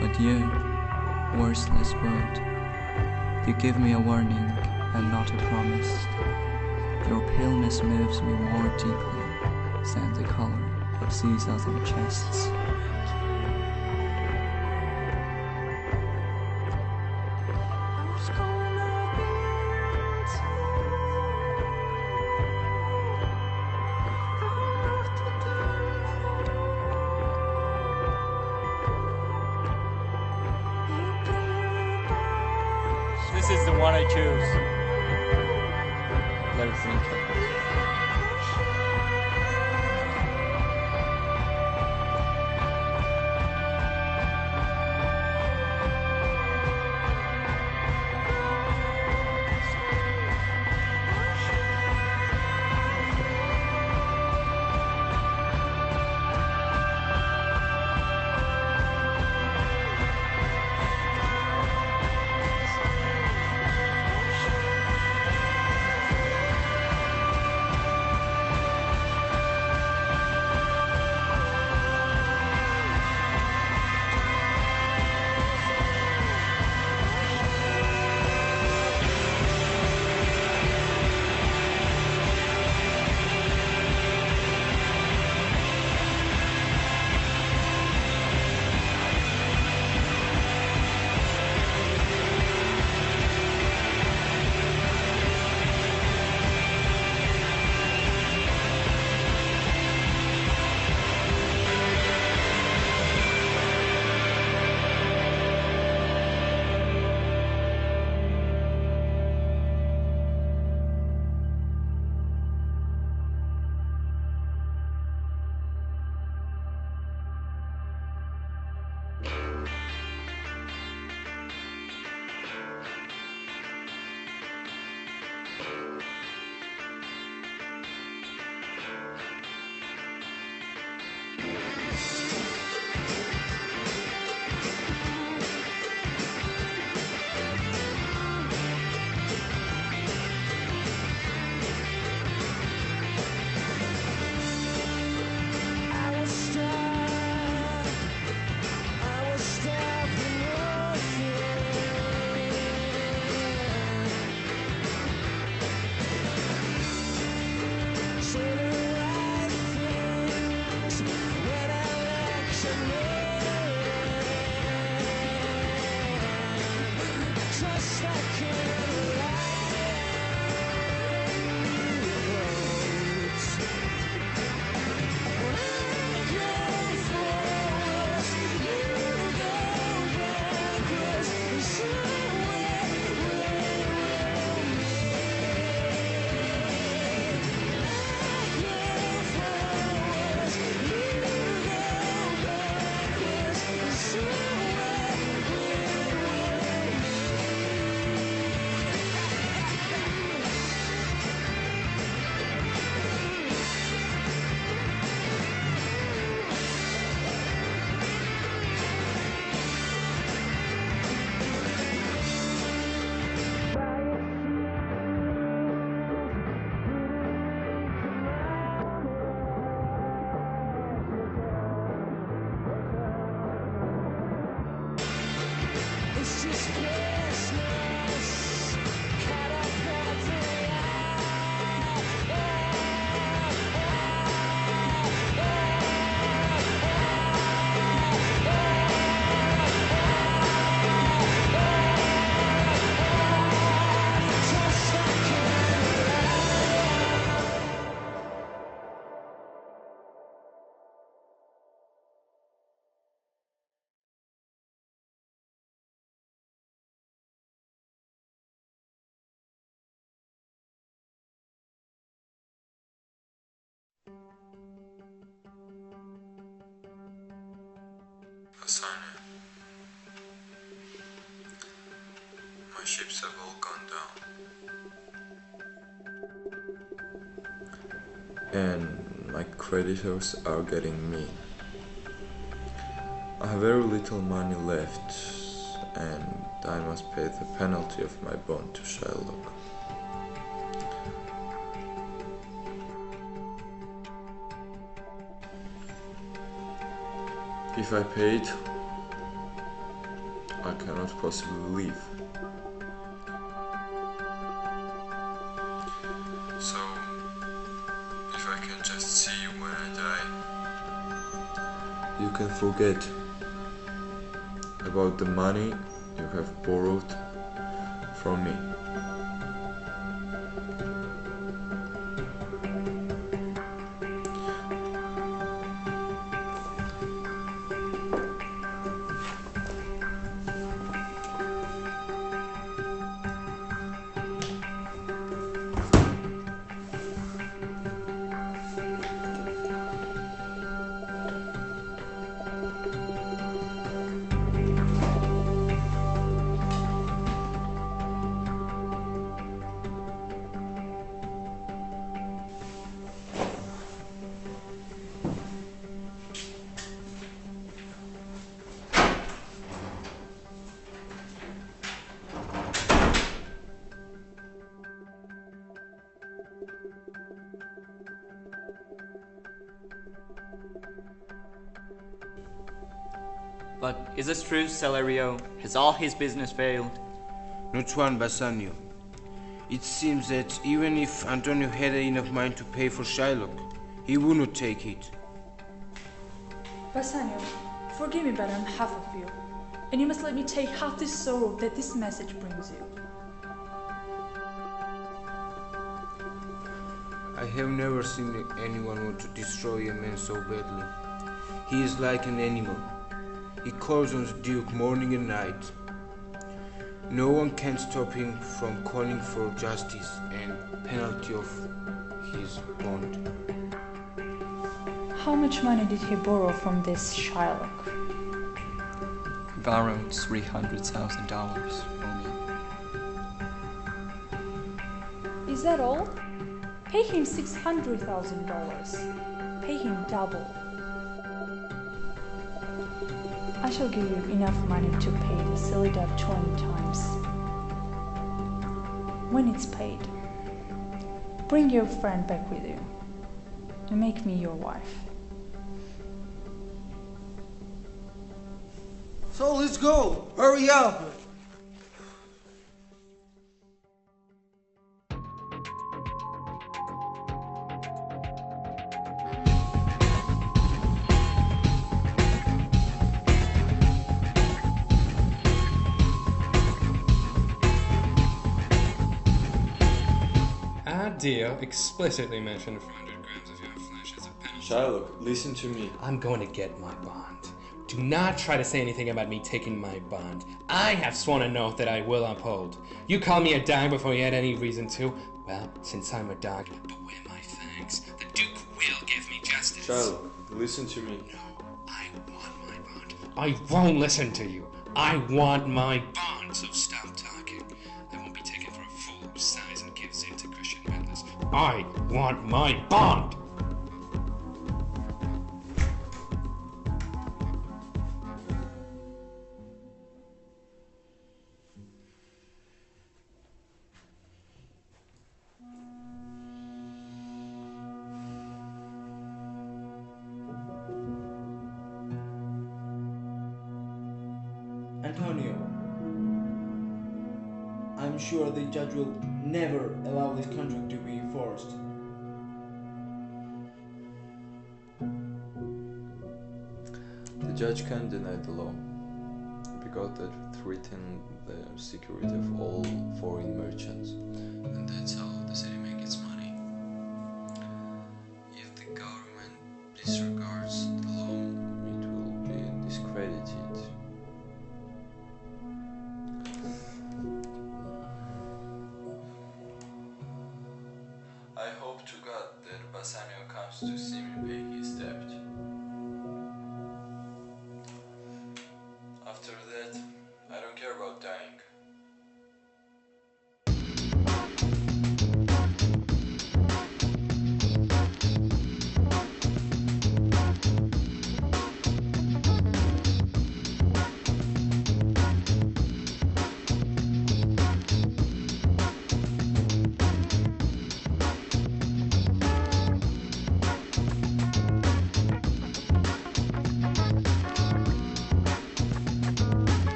But you, worthless word, you give me a warning and not a promise. Your paleness moves me more deeply than the color of these other chests. This is the one I choose. Let it think. Basania, my ships have all gone down. And my creditors are getting mean. I have very little money left, and I must pay the penalty of my bond to Shylock. If I pay it, I cannot possibly leave. So, if I can just see you when I die, you can forget about the money you have borrowed from me. But is this true, Celerio? Has all his business failed? Not one, Bassanio. It seems that even if Antonio had enough money to pay for Shylock, he would not take it. Bassanio, forgive me, but I'm half of you, and you must let me take half the sorrow that this message brings you. I have never seen anyone want to destroy a man so badly. He is like an animal. He calls on the Duke morning and night. No one can stop him from calling for justice and penalty of his bond. How much money did he borrow from this Shylock? He borrowed $300,000 from me. Is that all? Pay him $600,000. Pay him double. I shall give you enough money to pay the silly debt 20 times. When it's paid, bring your friend back with you and make me your wife. So let's go! Hurry up! Deal explicitly mentioned 400 grams of your flesh as a penalty. Shylock, listen to me. I'm going to get my bond. Do not try to say anything about me taking my bond. I have sworn an oath that I will uphold. You call me a dog before you had any reason to. Well, since I'm a dog, but where my thanks? The Duke will give me justice. Shylock, listen to me. No, I want my bond. I won't listen to you. I want my bond, so stop talking. I won't be taken for a fool who sighs and gives in to Christian madness. I want my bond! Antonio, I'm sure the judge will never allow this contract to be enforced. The judge can't deny the law, because that threatens the security of all foreign merchants, and that's how the city makes its money. If the government disregards the law, it will be discredited. I hope to God that Bassanio chance to see me pay his debt. After that, I don't care about dying.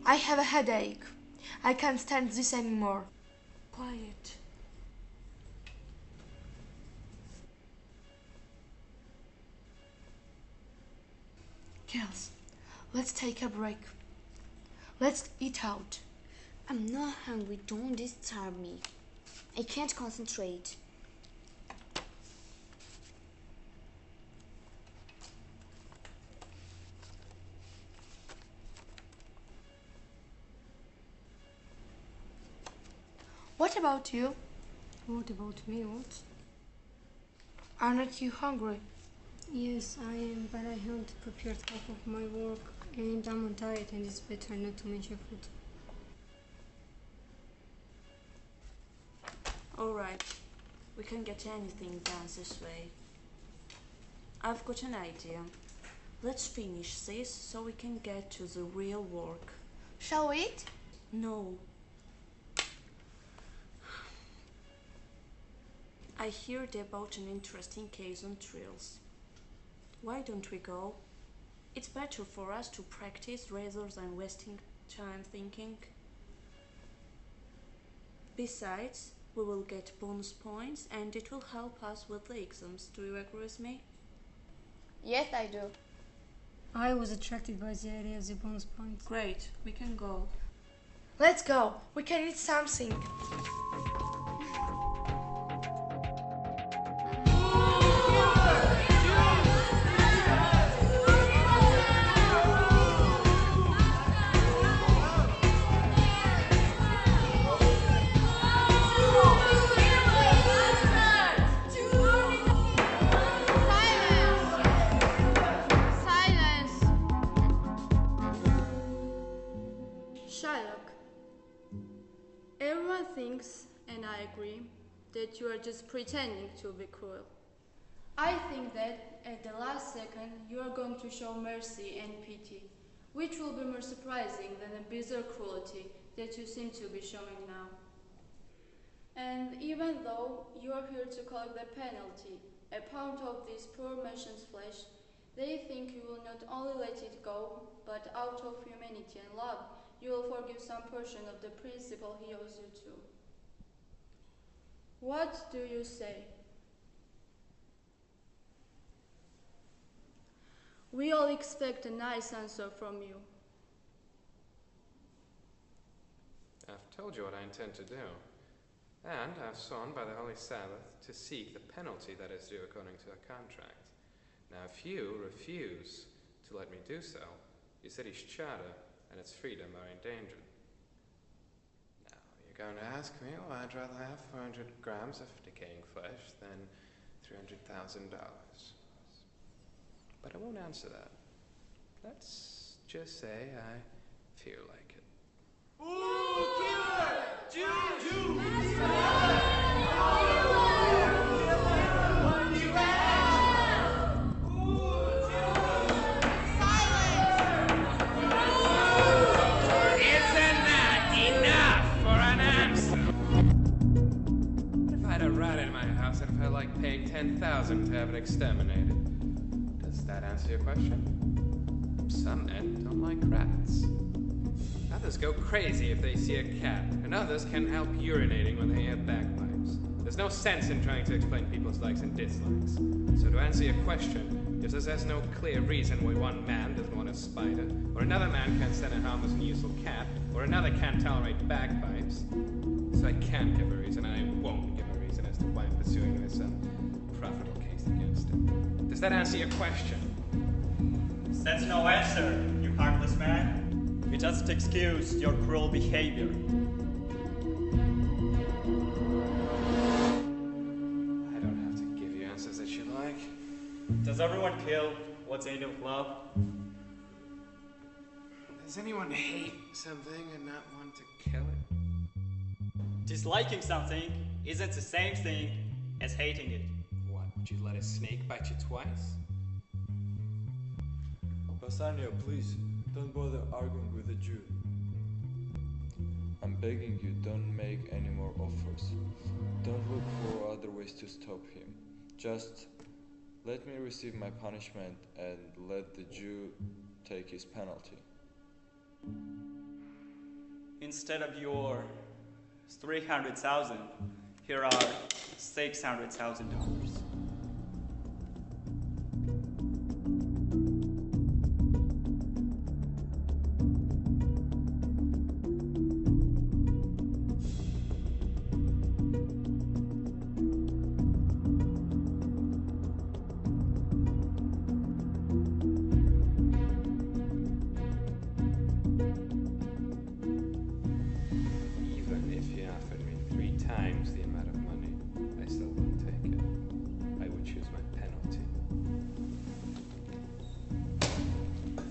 I have a headache. I can't stand this anymore. Quiet. Girls, let's take a break. Let's eat out. I'm not hungry, don't disturb me. I can't concentrate. What about you? What about me? What? Are not you hungry? Yes, I am, but I haven't prepared half of my work, and I'm on diet, and it's better not to mention food. Alright, we can get anything done this way. I've got an idea. Let's finish this so we can get to the real work. Shall we eat? No. I heard about an interesting case on trails. Why don't we go? It's better for us to practice rather than wasting time thinking. Besides, we will get bonus points and it will help us with the exams. Do you agree with me? Yes, I do. I was attracted by the idea of the bonus points. Great, we can go. Let's go. We can eat something. Everyone thinks, and I agree, that you are just pretending to be cruel. I think that at the last second you are going to show mercy and pity, which will be more surprising than the bizarre cruelty that you seem to be showing now. And even though you are here to collect the penalty, a pound of this poor merchant's flesh, they think you will not only let it go, but out of humanity and love, you will forgive some portion of the principal he owes you too. What do you say? We all expect a nice answer from you. I've told you what I intend to do. And I've sworn by the Holy Sabbath to seek the penalty that is due according to a contract. Now, if you refuse to let me do so, your city's charter and its freedom are endangered. Now, you're going to ask me why I'd rather have 400 grams of decaying flesh than $300,000. But I won't answer that. Let's just say I feel like it. Ooh, killer! Jew! Like paying $10,000 to have it exterminated. Does that answer your question? Some men don't like rats. Others go crazy if they see a cat, and others can't help urinating when they hear bagpipes. There's no sense in trying to explain people's likes and dislikes. So to answer your question, just as there's no clear reason why one man doesn't want a spider, or another man can't stand a harmless and useful cat, or another can't tolerate bagpipes, so I can't give a reason, and I won't give a reason as to why I'm pursuing this profitable case against him. Does that answer your question? That's no answer, you heartless man. You just excused your cruel behavior. I don't have to give you answers that you like. Does everyone kill what's in of love? Does anyone hate something and not want to kill it? Disliking something isn't the same thing as hating it. What, would you let a snake bite you twice? Bassanio, please, don't bother arguing with the Jew. I'm begging you, don't make any more offers. Don't look for other ways to stop him. Just let me receive my punishment and let the Jew take his penalty. Instead of your 300,000, here are $600,000.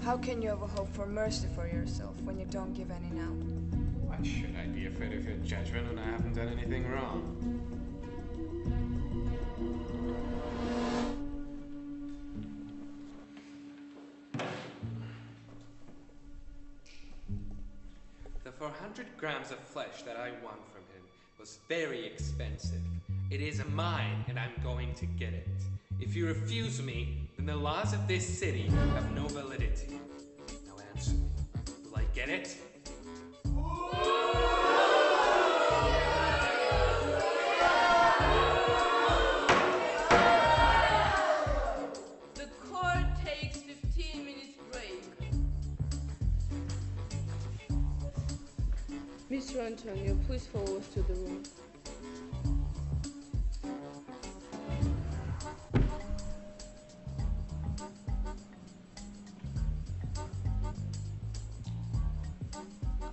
How can you ever hope for mercy for yourself when you don't give any now? Why should I be afraid of your judgment when I haven't done anything wrong? The 400 grams of flesh that I won from him was very expensive. It is mine, and I'm going to get it. If you refuse me, then the laws of this city have no validity. Now answer me. Will I get it? The court takes 15 minutes break. Mr. Antonio, please follow us to the room.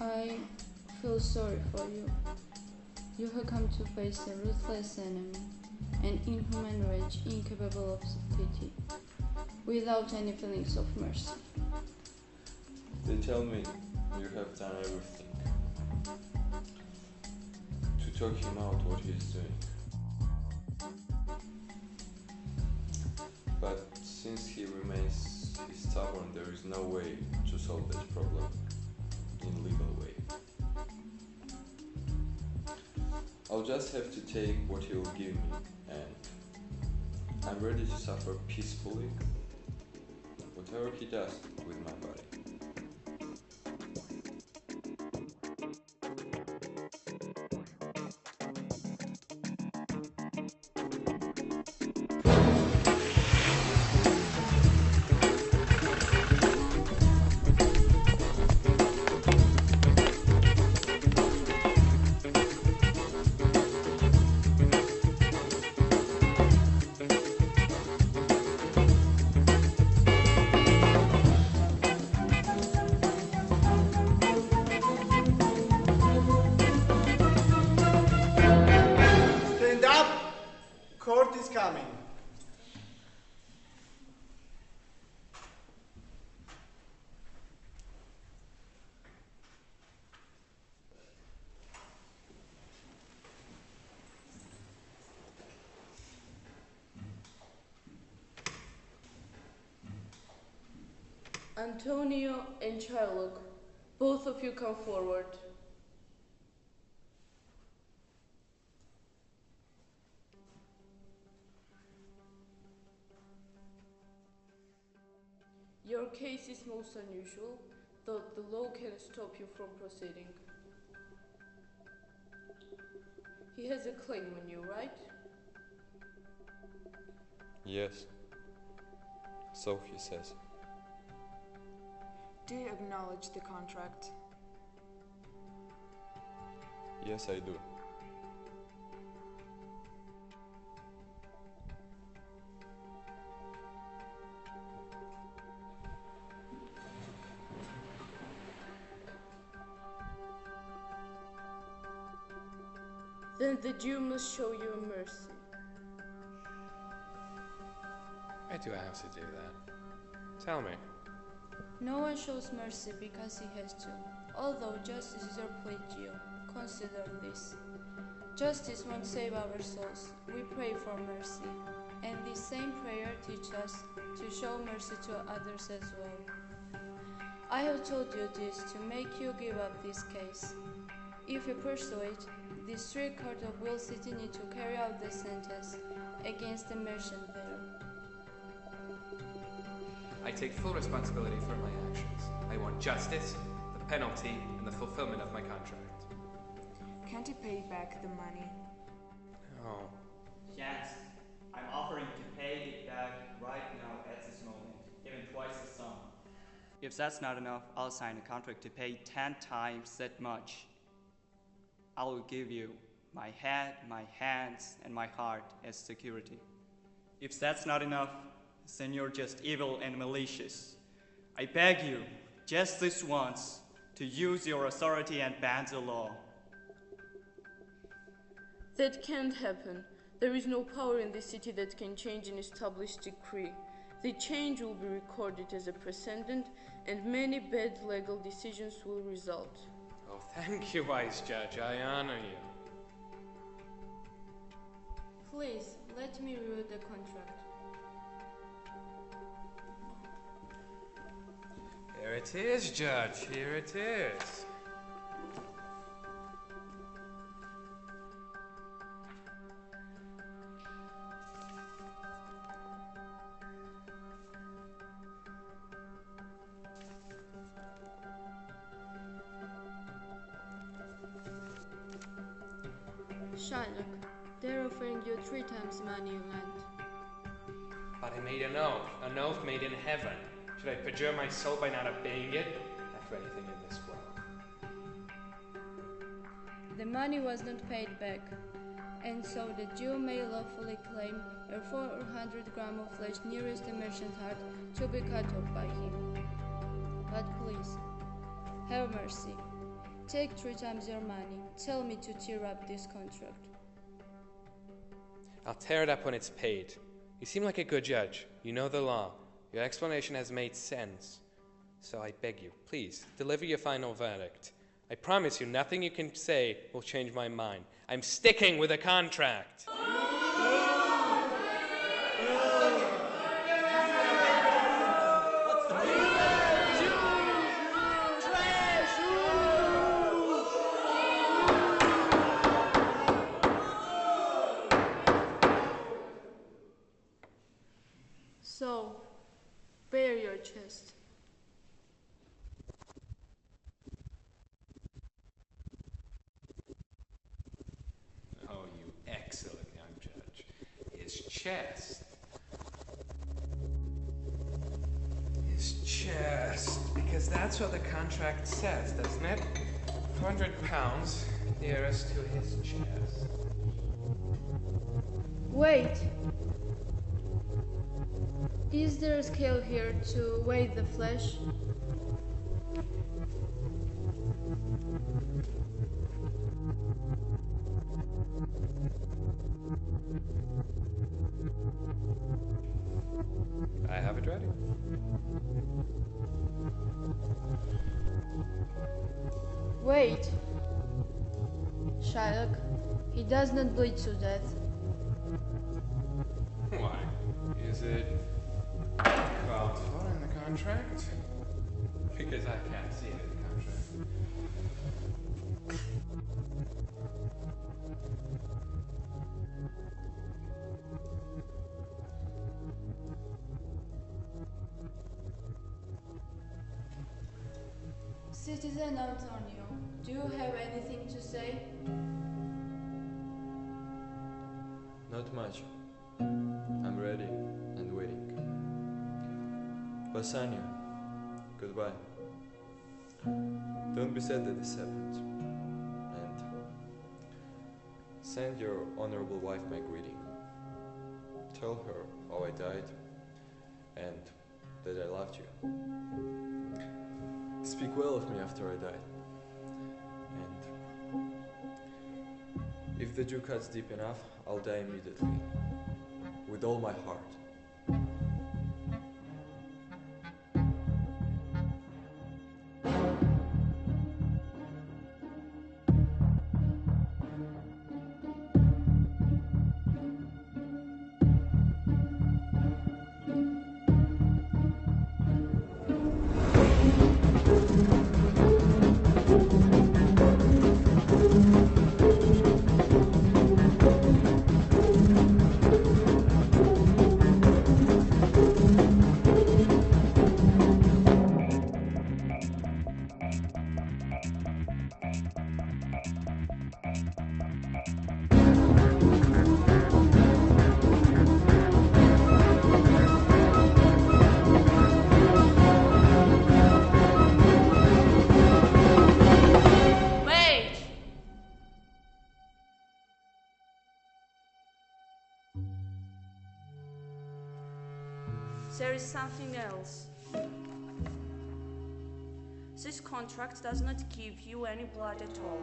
I feel sorry for you. You have come to face a ruthless enemy, an inhuman rage incapable of pity, without any feelings of mercy. They tell me you have done everything to talk him out what he is doing. But since he remains stubborn, there is no way to solve this problem in legal way. I'll just have to take what he will give me, and I'm ready to suffer peacefully whatever he does with my body. Antonio and Sherlock, both of you come forward. Your case is most unusual, though the law can stop you from proceeding. He has a claim on you, right? Yes. So he says. Do you acknowledge the contract? Yes, I do. Then the Jew must show you a mercy. Why do I have to do that? Tell me. No one shows mercy because he has to. Although justice is our plea, Gio. Consider this. Justice won't save our souls. We pray for mercy. And this same prayer teaches us to show mercy to others as well. I have told you this to make you give up this case. If you persuade, the strict court of Will City need to carry out the sentence against the merchant there. I take full responsibility for my actions. I want justice, the penalty, and the fulfillment of my contract. Can't you pay back the money? No. Yes, I'm offering to pay it back right now at this moment, even twice the sum. If that's not enough, I'll sign a contract to pay 10 times that much. I will give you my head, my hands, and my heart as security. If that's not enough, then you're just evil and malicious. I beg you, just this once, to use your authority and bend the law. That can't happen. There is no power in the city that can change an established decree. The change will be recorded as a precedent, and many bad legal decisions will result. Oh, thank you, wise judge. I honor you. Please, let me read the contract. Here it is, Judge. Here it is. Shylock, they're offering you 3 times money you lent. But I made an oath made in heaven. Should I perjure my soul by not obeying it? Not for anything in this world. The money was not paid back, and so the Jew may lawfully claim a 400 gram of flesh nearest the merchant's heart to be cut off by him. But please, have mercy. Take 3 times your money. Tell me to tear up this contract. I'll tear it up when it's paid. You seem like a good judge. You know the law. Your explanation has made sense. So I beg you, please, deliver your final verdict. I promise you nothing you can say will change my mind. I'm sticking with a contract. So, bare your chest. Oh, you excellent young judge. His chest. His chest. Because that's what the contract says, doesn't it? 100 pounds nearest to his chest. Wait! Is there a scale here to weigh the flesh? I have it ready. Wait! Shylock, he does not bleed to death. Why? Is it called for in the contract? Because I can't see it in the contract. Citizen Antonio, do you have anything to say? Not much. I'm ready and waiting. Basanya, goodbye. Don't be sad that this happened. And send your honorable wife my greeting. Tell her how I died and that I loved you. Speak well of me after I died. And if the Jew cuts deep enough, I'll die immediately. With all my heart. There is something else. This contract does not give you any blood at all.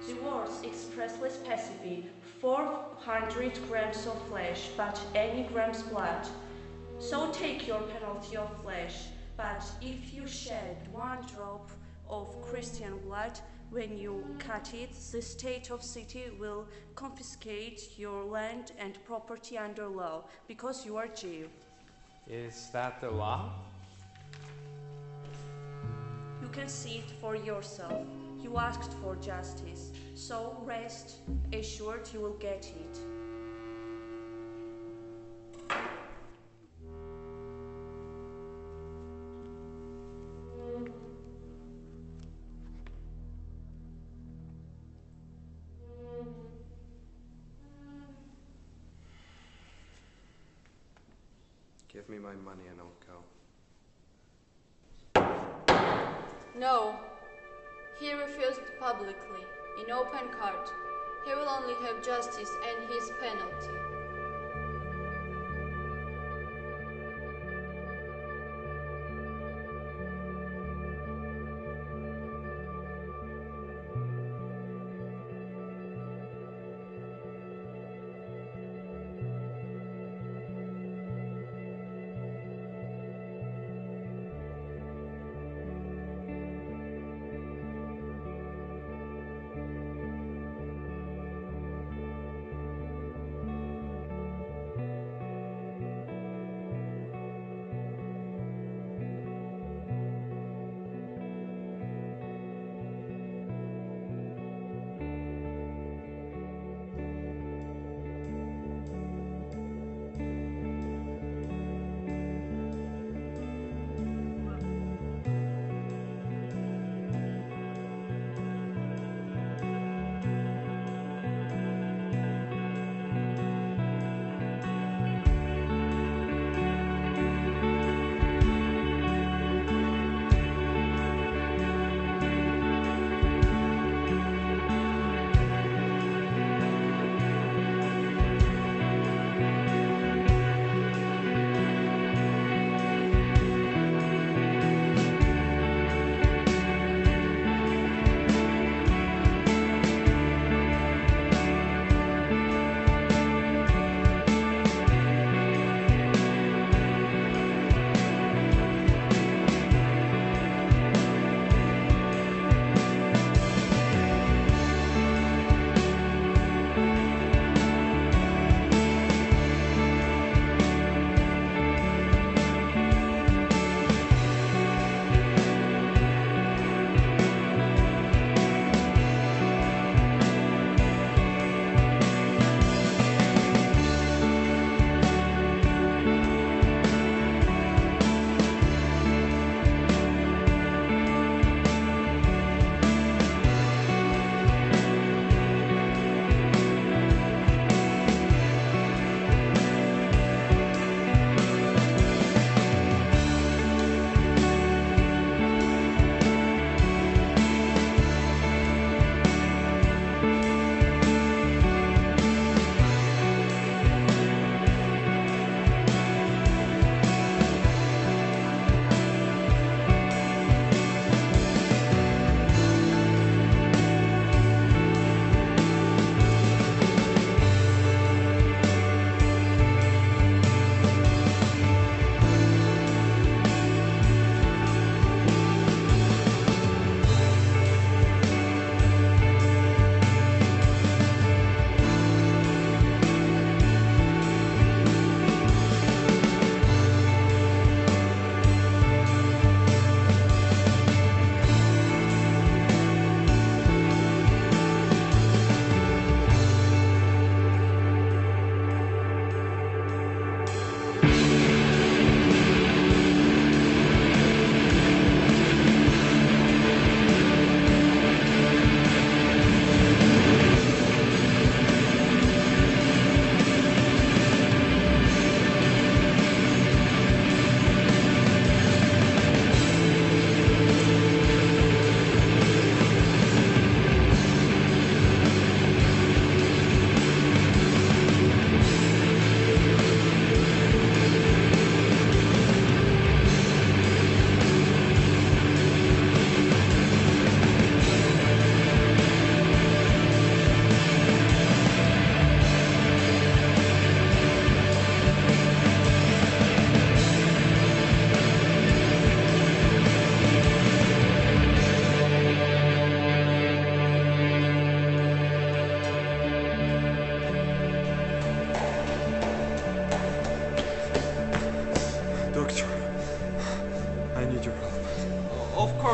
The words expressly specify 400 grams of flesh, but any grams blood. So take your penalty of flesh, but if you shed 1 drop of Christian blood when you cut it, the state of city will confiscate your land and property under law, because you are Jew. Is that the law? You can see it for yourself. You asked for justice, so rest assured you will get it. Give me my money and I'll go. No. He refused publicly, in open court. He will only have justice and his penalty.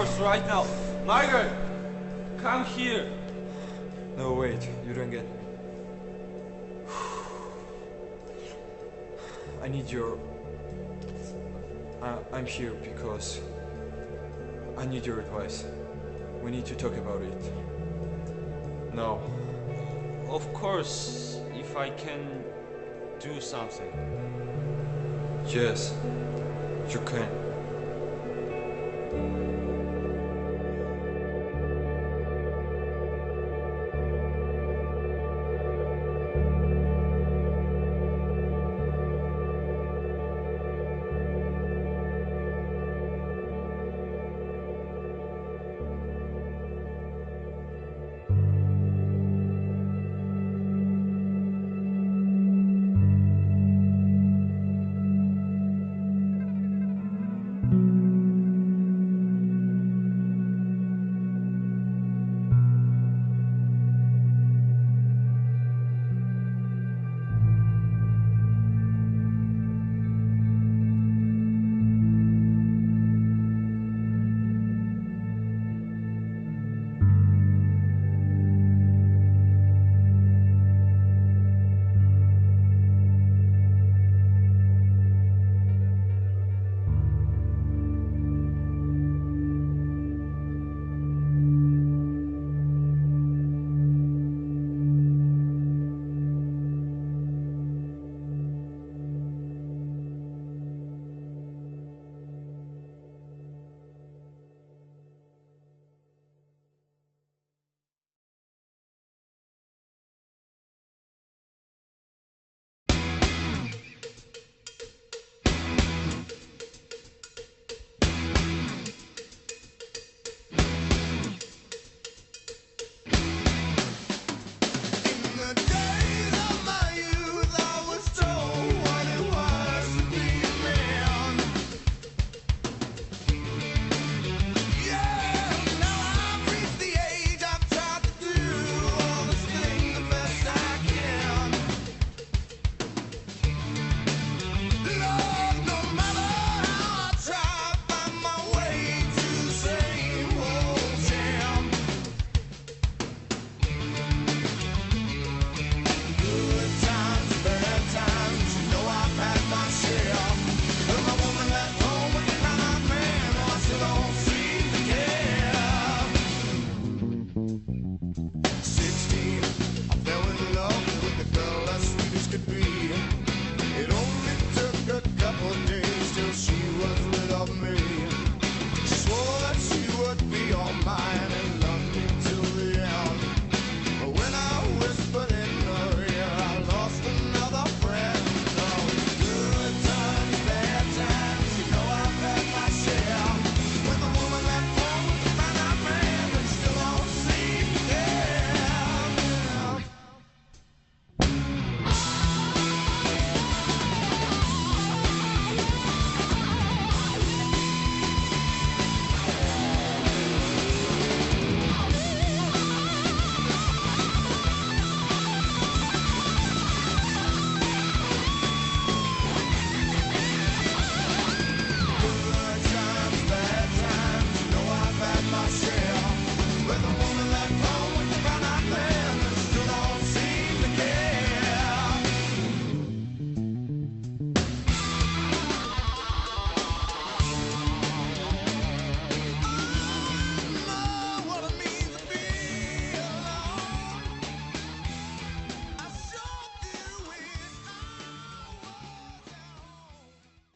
course, right now. Margaret, come here. No, wait, you don't get... I need your... I'm here because I need your advice. We need to talk about it. Now. Of course, if I can do something. Yes, you can.